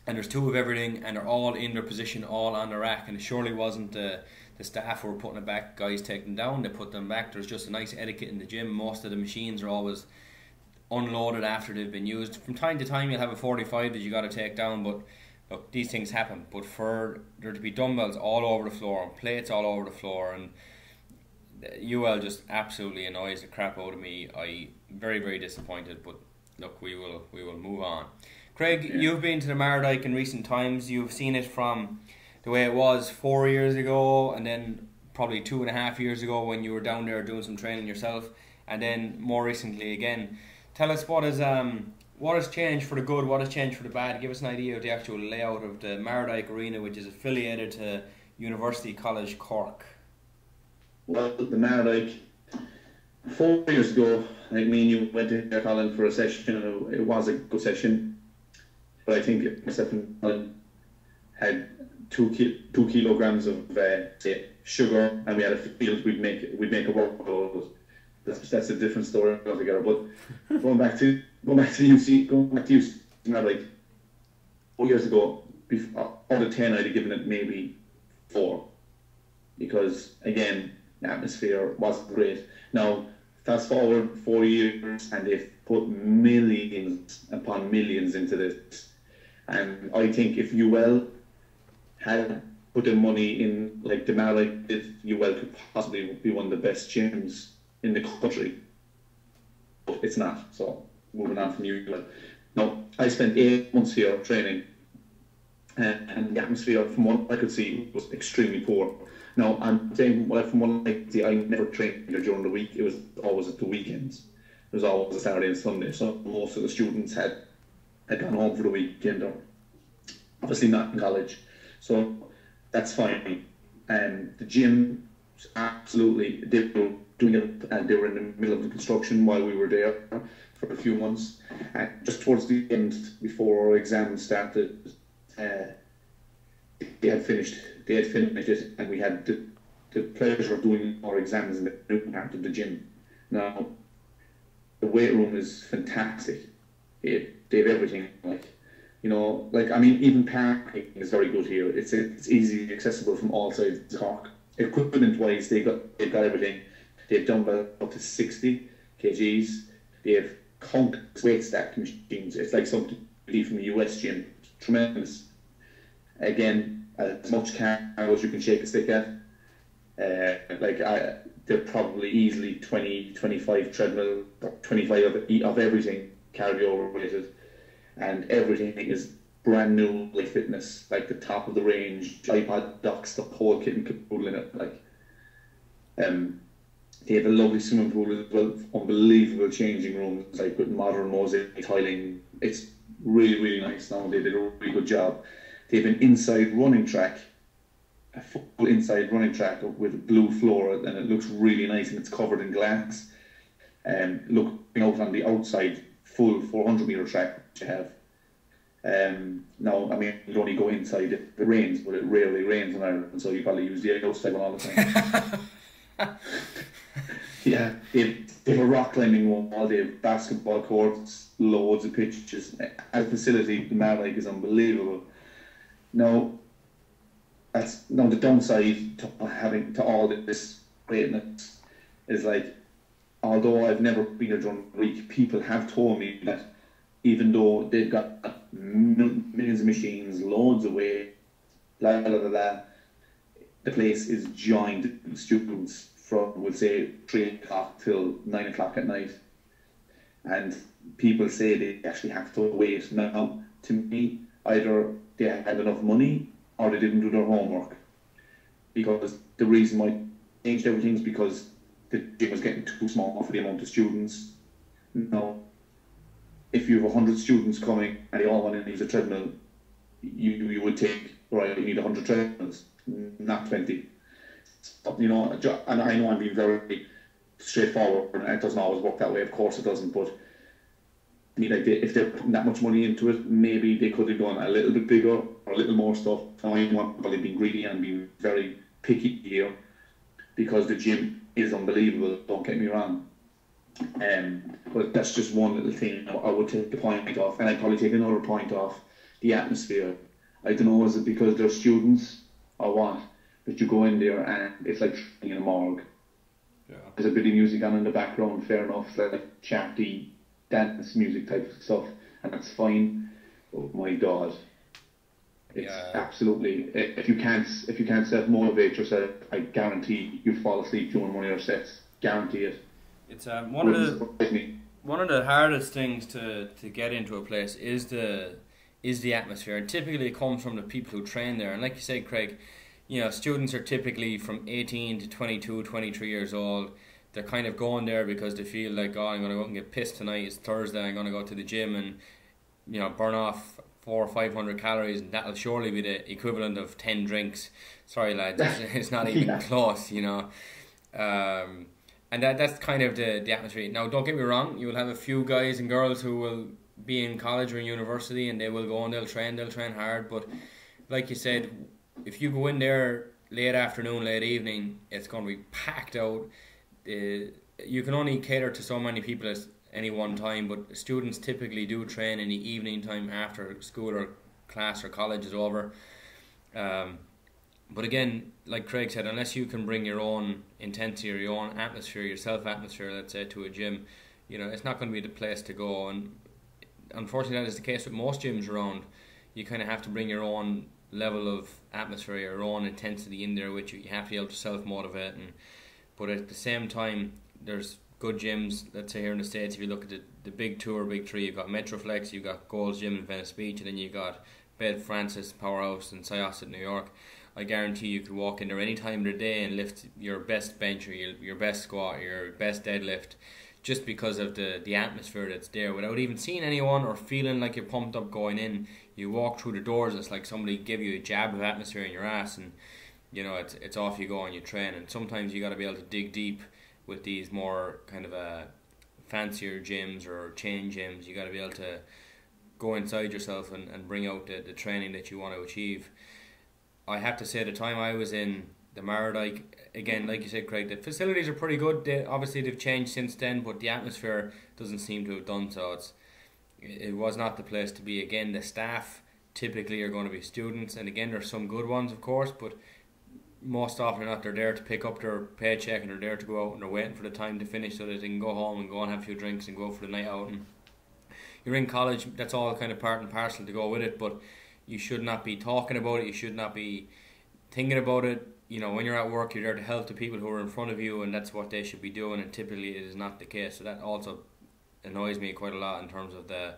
And there's two of everything, and they're all in their position, all on the rack. And it surely wasn't the staff who were putting it back, guys take them down, they put them back. There's just a nice etiquette in the gym. Most of the machines are always unloaded after they've been used. From time to time you'll have a 45 that you got to take down, but look, these things happen. But for there to be dumbbells all over the floor and plates all over the floor, and UL just absolutely annoys the crap out of me. I very, very disappointed, but look, we will move on. Craig, you've been to the Mardyke in recent times. You've seen it from the way it was 4 years ago, and then probably 2.5 years ago when you were down there doing some training yourself, and then more recently again. Tell us what has changed for the good, what has changed for the bad. Give us an idea of the actual layout of the Mardyke Arena, which is affiliated to University College Cork. Well, the Mardyke, 4 years ago, like me and you went in there, Colin, for a session, and it was a good session. But I think myself and Colin had 2 kilograms of say sugar, and we had a field we'd make a workout. That's a different story altogether. But going back to UC, like 4 years ago, out of 10, I'd have given it maybe 4, because again, the atmosphere wasn't great. Now, fast forward 4 years, and they've put millions upon millions into this. And I think if UL had put their money in like the Mardyke did, UL could possibly be one of the best gyms in the country. But it's not. So moving on from UL. Now, I spent 8 months here training, and the atmosphere, from what I could see, was extremely poor. Now, I'm saying, from what I could see, I never trained there during the week. It was always at the weekends. It was always a Saturday and Sunday. So most of the students had gone home for the weekend, or obviously not in college. So that's fine. The gym, absolutely, they were doing it, and they were in the middle of the construction while we were there for a few months. And just towards the end, before our exams started, they had finished it, and we had the pleasure of doing our exams in the new part of the gym. Now, the weight room is fantastic. They have everything, even parking is very good here. It's easily accessible from all sides of Cork. Equipment-wise, they've got everything. They've dumbbells up to 60 kgs. They have countless weight stack machines. It's like something from a US gym. Tremendous. Again, as much cardio as you can shake a stick at. They're probably easily 20, 25 treadmill, 25 of everything cardio related, and everything is brand new, like fitness, like the top of the range, iPod docks, the whole kit and caboodle in it. They have a lovely swimming pool as well, unbelievable changing rooms, like with modern mosaic tiling. It's really, really nice. Now they did a really good job. They have an inside running track, a full inside running track with a blue floor, and it looks really nice, and it's covered in glass. Looking out on the outside, full 400 meter track which you have. You only go inside if it rains, but it rarely rains in Ireland, so you probably use the outside one all the time. Yeah, they have a rock climbing wall, they have basketball courts, loads of pitches. As a facility, the Mardyke is unbelievable. Now, the downside to all this greatness is, like, although I've never been there during the week, people have told me that even though they've got millions of machines, loads of weight, blah, blah, blah, blah, the place is joined with students from, we'll say, 3 o'clock till 9 o'clock at night. And people say they actually have to wait. Now, to me, either they had enough money or they didn't do their homework. Because the reason why they changed everything is because the gym was getting too small for the amount of students. No, if you have 100 students coming and they all want to use a treadmill, you would think, right, you need 100 treadmills, not 20. You know, and I know I'm being very straightforward, and it doesn't always work that way. Of course, it doesn't. But I mean, like if they're putting that much money into it, maybe they could have gone a little bit bigger or a little more stuff. I know I'm probably being greedy and being very picky here because the gym is unbelievable. Don't get me wrong. But that's just one little thing I would take the point off, and I'd probably take another point off the atmosphere. I don't know, is it because they're students or what? But you go in there and it's like training in a morgue. Yeah. There's a bit of music on in the background, fair enough, like chatty dance music type of stuff, and that's fine. Oh my God, it's absolutely. If you can't self motivate yourself, I guarantee you fall asleep during one of your sets. Guarantee it. It's one of the hardest things to get into a place is the atmosphere, and typically it comes from the people who train there. And like you said, Craig, you know, students are typically from 18 to 22, 23 years old. They're kind of going there because they feel like, oh, I'm going to go and get pissed tonight. It's Thursday. I'm going to go to the gym and, you know, burn off 400 or 500 calories, and that'll surely be the equivalent of 10 drinks. Sorry, lads, it's not even close, you know. And that's kind of the atmosphere. Now, don't get me wrong. You will have a few guys and girls who will be in college or in university, and they will go and they'll train hard. But like you said, if you go in there late afternoon, late evening, it's going to be packed out. You can only cater to so many people at any one time, but students typically do train in the evening time after school or class or college is over. But again, like Craig said, unless you can bring your own intensity or your own atmosphere, your self-atmosphere, let's say, to a gym, you know, it's not going to be the place to go. And unfortunately, that is the case with most gyms around. You kind of have to bring your own level of atmosphere, your own intensity in there, which you have to be able to self-motivate. But at the same time, there's good gyms, let's say here in the States, if you look at the big two or big three, you've got Metroflex, you've got Gold's Gym in Venice Beach, and then you've got Bed Francis, Powerhouse, and Syosset, New York. I guarantee you could walk in there any time of the day and lift your best bench or your best squat, your best deadlift, just because of the atmosphere that's there. Without even seeing anyone or feeling like you're pumped up going in, you walk through the doors, it's like somebody give you a jab of atmosphere in your ass, and you know it's off you go and you train. And sometimes you got to be able to dig deep with these more kind of fancier gyms or chain gyms. You got to be able to go inside yourself and bring out the training that you want to achieve. I have to say, the time I was in the Mardyke, again, like you said, Craig, the facilities are pretty good. Obviously they've changed since then, but the atmosphere doesn't seem to have done so. It was not the place to be. Again, the staff typically are going to be students, and again, there's some good ones, of course, but most often than not, they're there to pick up their paycheck and they're there to go out, and they're waiting for the time to finish so that they can go home and go and have a few drinks and go for the night out. And you're in college, that's all kind of part and parcel to go with it, but you should not be talking about it, you should not be thinking about it. You know, when you're at work, you're there to help the people who are in front of you, and that's what they should be doing, and typically it is not the case. So that also annoys me quite a lot in terms of the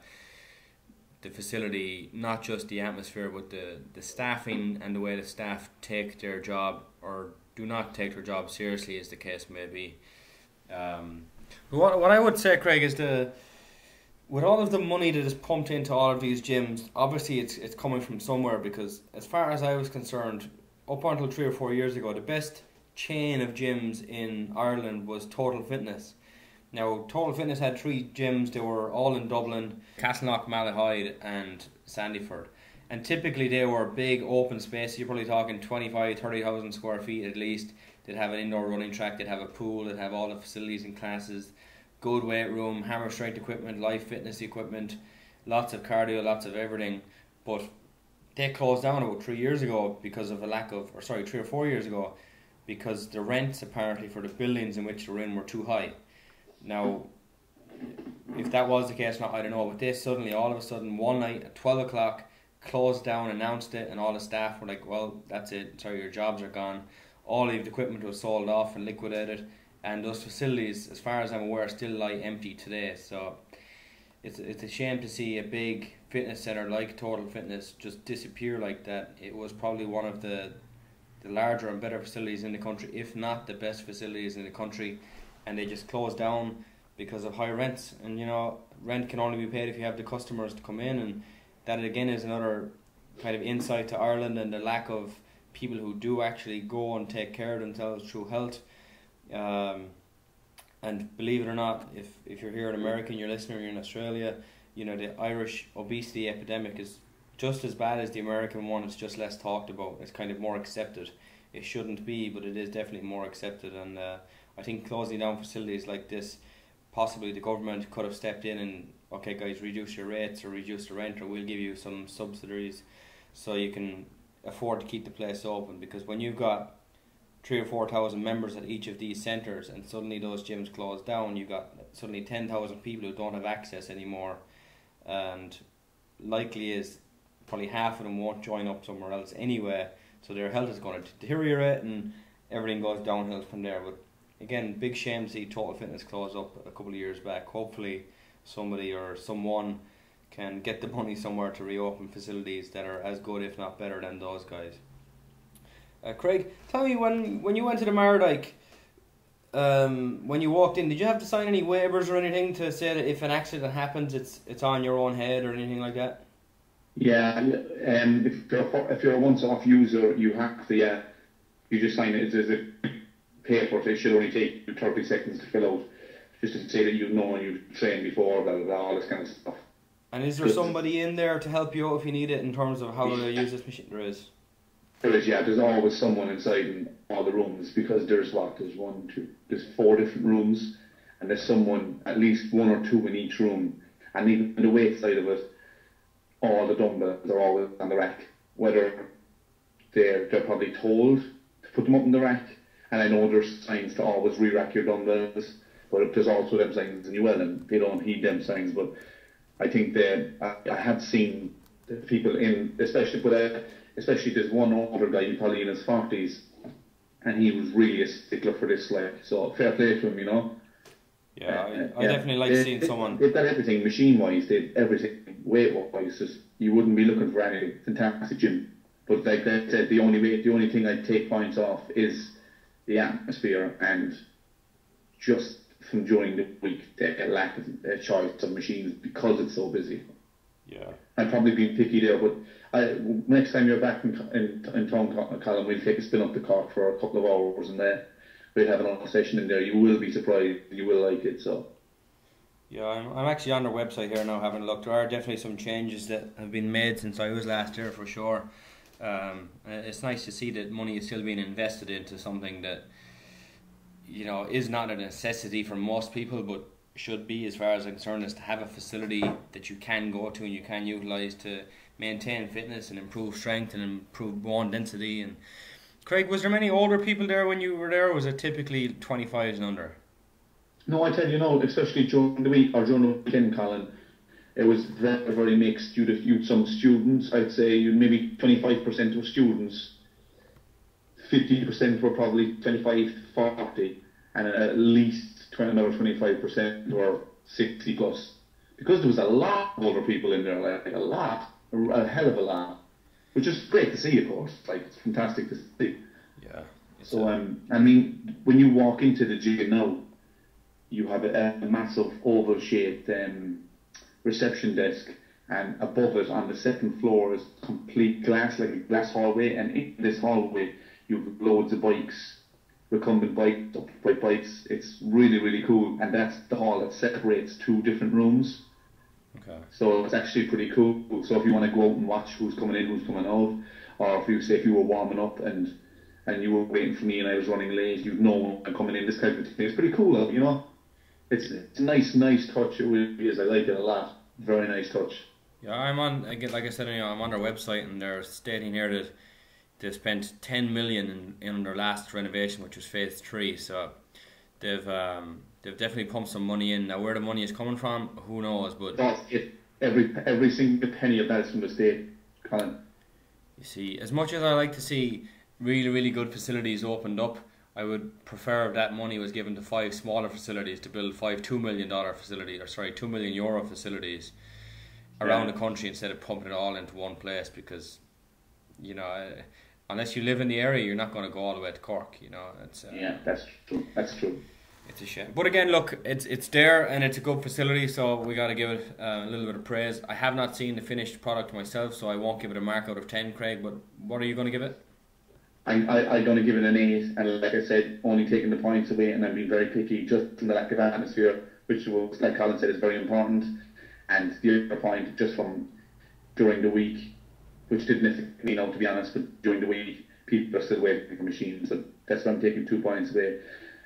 facility, not just the atmosphere, but the staffing and the way the staff take their job or do not take their job seriously, as the case may be. What I would say, Craig, is with all of the money that is pumped into all of these gyms, obviously it's coming from somewhere, because as far as I was concerned, up until 3 or 4 years ago, the best chain of gyms in Ireland was Total Fitness. Now, Total Fitness had 3 gyms. They were all in Dublin, Castleknock, Malahide and Sandyford. And typically they were big open spaces. You're probably talking 25, 30,000 square feet at least. They'd have an indoor running track, they'd have a pool, they'd have all the facilities and classes, good weight room, hammer strength equipment, live fitness equipment, lots of cardio, lots of everything. But they closed down about 3 years ago because of 3 or 4 years ago, because the rents apparently for the buildings in which they were in were too high. Now, if that was the case or not, I don't know, but they suddenly, all of a sudden, one night at 12 o'clock, closed down, announced it, and all the staff were like, well, that's it, sorry, your jobs are gone. All of the equipment was sold off and liquidated, and those facilities, as far as I'm aware, still lie empty today. So it's a shame to see a big fitness centre like Total Fitness just disappear like that. It was probably one of the the larger and better facilities in the country, if not the best facilities in the country, and they just close down because of high rents. And rent can only be paid if you have the customers to come in, and that again is another kind of insight to Ireland and the lack of people who do actually go and take care of themselves through health. And believe it or not, if you're here in America and you're listening, or you're in Australia, the Irish obesity epidemic is just as bad as the American one. It's just less talked about. It's kind of more accepted. It shouldn't be, but it is definitely more accepted. And I think closing down facilities like this, possibly the government could have stepped in and, okay guys, reduce your rates or reduce the rent, or we'll give you some subsidies so you can afford to keep the place open. Because when you've got 3,000 or 4,000 members at each of these centres and suddenly those gyms close down, you've got suddenly 10,000 people who don't have access anymore, and likely is probably half of them won't join up somewhere else anyway, so their health is going to deteriorate and everything goes downhill from there. But again, big shame to see Total Fitness close up a couple of years back. Hopefully somebody or someone can get the money somewhere to reopen facilities that are as good, if not better, than those guys. Craig, tell me, when you went to the Mardyke, when you walked in, did you have to sign any waivers or anything to say that if an accident happens, it's on your own head or anything like that? Yeah, if you're a once-off user, you have to, you just sign it. There's a paper. It should only take you 30 seconds to fill out, just to say that you've trained before, blah, blah, blah, all this kind of stuff. And is there somebody in there to help you out if you need it in terms of how to use this machine? There is. There is, yeah. There's always someone inside in all the rooms, because there's 4 different rooms, and there's someone, at least 1 or 2 in each room. And even the weight side of it, all the dumbbells are always on the rack. Whether they're probably told to put them up in the rack, and I know there's signs to always re-rack your dumbbells, but there's also them signs as well, and they don't heed them signs. But I think that I have seen the people in, especially there's one older guy, probably in his 40s, and he was really a stickler for this, so fair play to him, Yeah, I definitely like seeing someone. They've got everything machine-wise, they've everything weight-wise. You wouldn't be looking for any fantastic gym. But like I said, the only thing I'd take points off is the atmosphere, and just from during the week, the lack of choice of machines because it's so busy. Yeah. I'm probably being picky there, but next time you're back in town, Colin, we'll take a spin up the Cork for a couple of hours, and we'll have another session in there. You will be surprised. You will like it. So. Yeah, I'm actually on their website here now, having a look. There are definitely some changes that have been made since I was last here, for sure. It's nice to see that money is still being invested into something that, is not a necessity for most people, but should be, as far as I'm concerned, is to have a facility that you can go to and you can utilise to maintain fitness and improve strength and improve bone density. And Craig, was there many older people there when you were there, or was it typically 25s and under? No, I tell you, especially during the week or during the weekend, Colin, it was very, very mixed. You'd some students, I'd say maybe 25% were students, 50% were probably 25 to 40, and at least another 25% were 60 plus. Because there was a lot of older people in there, a hell of a lot, which is great to see, of course. It's fantastic to see. Yeah. So, when you walk into the gym now, you have a massive oval-shaped reception desk, and above it on the second floor is complete glass, like a glass hallway, and in this hallway you've loads of bikes, recumbent bikes, upright bikes. It's really, really cool, and that's the hall that separates 2 different rooms. Okay. So it's actually pretty cool. So if you want to go out and watch who's coming in, who's coming out, or if you were warming up and you were waiting for me and I was running late, you'd know I'm coming in, this kind of thing. It's pretty cool, It's a nice touch. It really is. I like it a lot. Very nice touch. Yeah, I'm on their website, and they're stating here that they spent 10 million in their last renovation, which was phase 3. So they've definitely pumped some money in. Now, where the money is coming from, who knows? But that's it. Every single penny of that is from the state, Colin. You see, as much as I like to see really, really good facilities opened up, I would prefer if that money was given to 5 smaller facilities to build 5 $2 million facilities, €2 million facilities around the country, instead of pumping it all into one place. Because, unless you live in the area, you're not going to go all the way to Cork. It's yeah, that's true. That's true. It's a shame. But again, look, it's there and it's a good facility, so we got to give it a little bit of praise. I have not seen the finished product myself, so I won't give it a mark out of 10, Craig, but what are you going to give it? I'm going to give it an 8, and like I said, only taking the points away, and I'm being very picky just from the lack of atmosphere, which was, like Colin said, is very important. And the other point, just from during the week, which didn't affect me now, to be honest, but during the week, people are still waiting for machines, so that's why I'm taking 2 points away.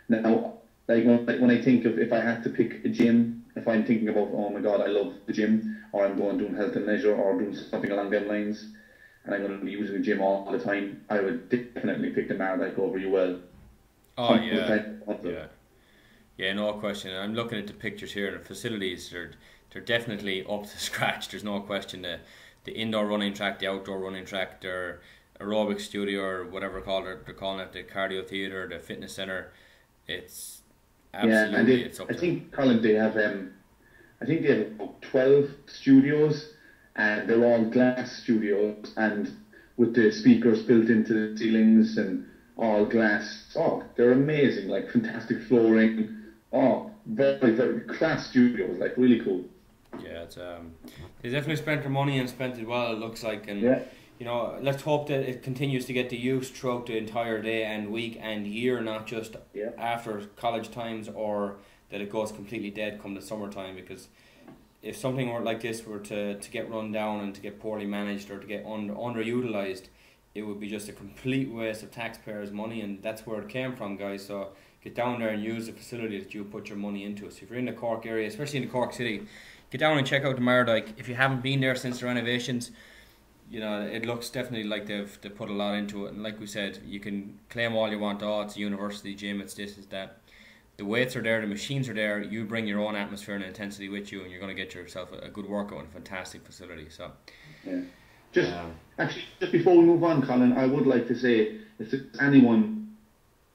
Now, like when I think of, if I had to pick a gym, if I'm thinking about, oh my God, I love the gym, or I'm going doing health and leisure, or doing something along them lines, and I'm going to be using the gym all the time, I would definitely pick the Mardyke over UL. Oh, yeah, no question. I'm looking at the pictures here, and the facilities, they're definitely up to scratch. There's no question. The indoor running track, the outdoor running track, their aerobic studio, or whatever they're calling it, the cardio theatre, the fitness centre. It's absolutely, it's up there. I think, Colin, they have about 12 studios, and they're all glass studios, and with the speakers built into the ceilings and all glass. Oh, they're amazing, like fantastic flooring. Oh, very, very class studios, like really cool. Yeah, it's they definitely spent their money and spent it well, it looks like, and let's hope that it continues to get the use throughout the entire day and week and year, not just after college times, or that it goes completely dead come the summertime, because if something like this were to get run down and to get poorly managed or to get underutilized, it would be just a complete waste of taxpayers' money, and that's where it came from, guys. So get down there and use the facility that you put your money into. So if you're in the Cork area, especially in the Cork City, get down and check out the Mardyke. If you haven't been there since the renovations, it looks definitely like they've put a lot into it. And like we said, you can claim all you want, oh, it's a university gym, it's this, it's that. The weights are there, the machines are there, you bring your own atmosphere and intensity with you, and you're going to get yourself a good workout and a fantastic facility. So, yeah. Just before we move on, Colin, I would like to say, if there's anyone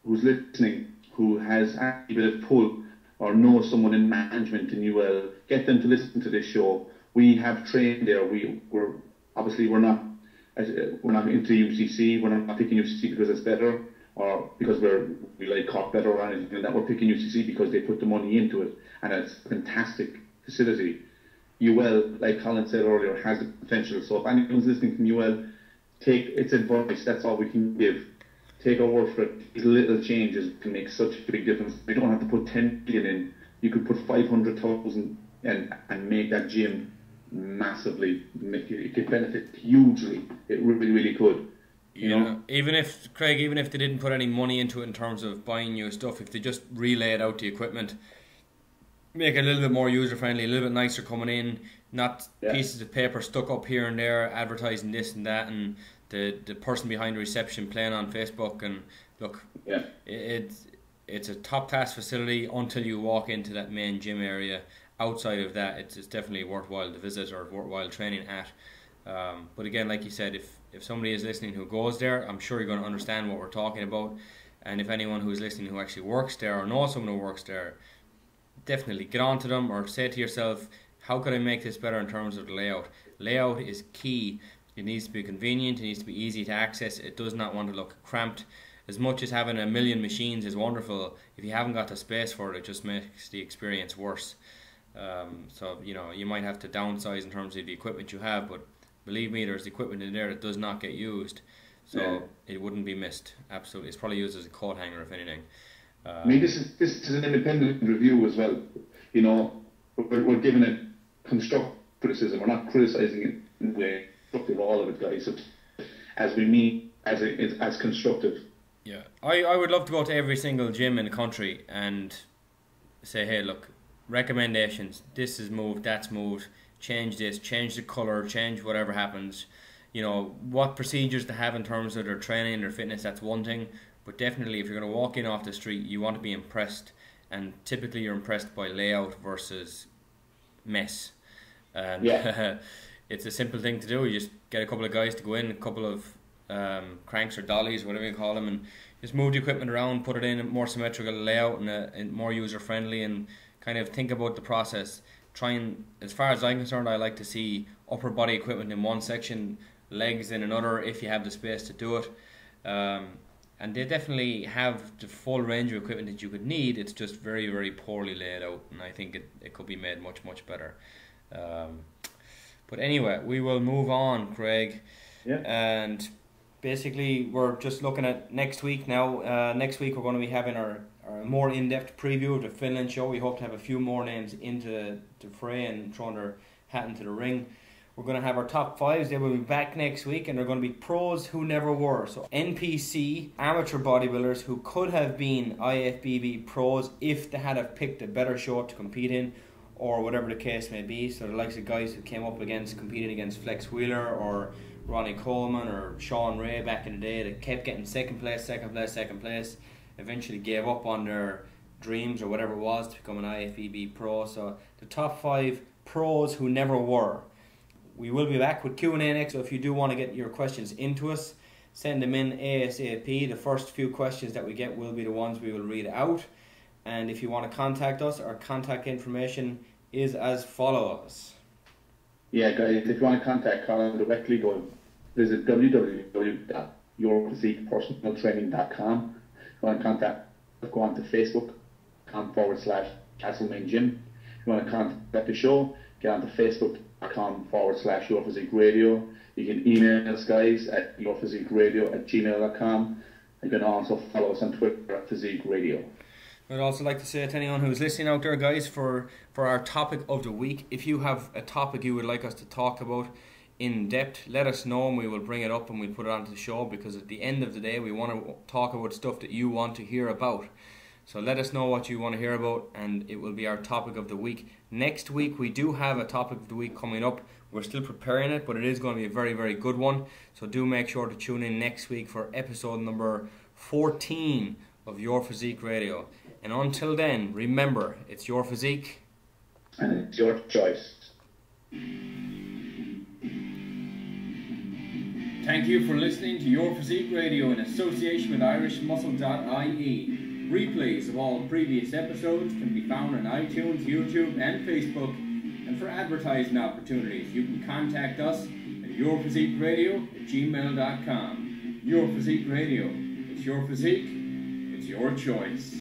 who's listening who has any bit of pull or knows someone in management in UL, get them to listen to this show. We have trained there. We're not into UCC. We're not picking UCC because it's better, or because we like Cork better, or anything like that. We're picking UCC because they put the money into it, and it's a fantastic facility. UL, like Colin said earlier, has the potential. So if anyone's listening from UL, take its advice. That's all we can give. Take our word for it. These little changes can make such a big difference. You don't have to put 10 million in. You could put 500,000 and make that gym massively. It could benefit hugely. It really, really could. You know? Even if they didn't put any money into it in terms of buying new stuff, if they just relayed out the equipment, make it a little bit more user friendly, a little bit nicer coming in, not pieces of paper stuck up here and there advertising this and that, and the person behind the reception playing on Facebook. And look, it's a top class facility until you walk into that main gym area. Outside of that, it's definitely worthwhile to visit or worthwhile training at. But again, like you said, if somebody is listening who goes there, I'm sure you're going to understand what we're talking about. And if anyone who's listening who actually works there or knows someone who works there, definitely get on to them, or say to yourself, how could I make this better in terms of the layout? Layout is key. It needs to be convenient, it needs to be easy to access, it does not want to look cramped. As much as having a million machines is wonderful, if you haven't got the space for it, it just makes the experience worse. So you might have to downsize in terms of the equipment you have, but believe me, there's equipment in there that does not get used, so it wouldn't be missed. Absolutely, it's probably used as a coat hanger if anything. I mean, this is an independent review as well. We're giving it constructive criticism. We're not criticising it in the way constructive all of it, guys. As we mean as constructive. Yeah, I would love to go to every single gym in the country and say, hey, look, recommendations. This is moved, that's moved. Change this, change the colour, change whatever happens. What procedures to have in terms of their training, their fitness. That's one thing. But definitely, if you're going to walk in off the street, you want to be impressed, and typically you're impressed by layout versus mess. And it's a simple thing to do. You just get a couple of guys to go in, a couple of cranks or dollies, whatever you call them, and just move the equipment around, put it in a more symmetrical layout and more user friendly, and kind of think about the process. Try and, as far as I'm concerned, I like to see upper body equipment in one section, legs in another if you have the space to do it. And they definitely have the full range of equipment that you could need. It's just very, very poorly laid out, and I think it could be made much, much better. But anyway, we will move on, Craig. Yeah. And basically, we're just looking at next week now. Next week, we're going to be having our more in-depth preview of the Finland show. We hope to have a few more names into the fray and throwing their hat into the ring. We're going to have our top fives. They will be back next week, and they're going to be pros who never were. So NPC amateur bodybuilders who could have been IFBB pros if they had have picked a better show to compete in, or whatever the case may be. So the likes of guys who came up against competing against Flex Wheeler or Ronnie Coleman or Sean Ray back in the day, that kept getting second place, eventually gave up on their dreams or whatever it was to become an IFBB pro. So the top 5 pros who never were. We will be back with Q&A next, so if you do want to get your questions into us, send them in ASAP. The first few questions that we get will be the ones we will read out. And if you want to contact us, our contact information is as follows. Yeah, guys, if you want to contact Colin directly, go visit www.yourphysiquepersonaltraining.com. If you want to contact, go on to Facebook.com/Castlemane Gym. If you want to contact the show, get on to Facebook.com/YourPhysiqueRadio. You can email us, guys, at yourphysiqueradio@gmail.com. You can also follow us on Twitter at Physique Radio. I'd also like to say to anyone who's listening out there, guys, for our topic of the week, if you have a topic you would like us to talk about in depth, let us know and we will bring it up and we'll put it onto the show, because at the end of the day we want to talk about stuff that you want to hear about. So let us know what you want to hear about and it will be our topic of the week. Next week we do have a topic of the week coming up. We're still preparing it, but it is going to be a very, very good one. So do make sure to tune in next week for episode number 14 of Your Physique Radio. And until then, remember, it's your physique. And it's your choice. Thank you for listening to Your Physique Radio in association with irishmuscle.ie. Replays of all previous episodes can be found on iTunes, YouTube and Facebook. And for advertising opportunities, you can contact us at yourphysiqueradio@gmail.com. Your Physique Radio. It's your physique. It's your choice.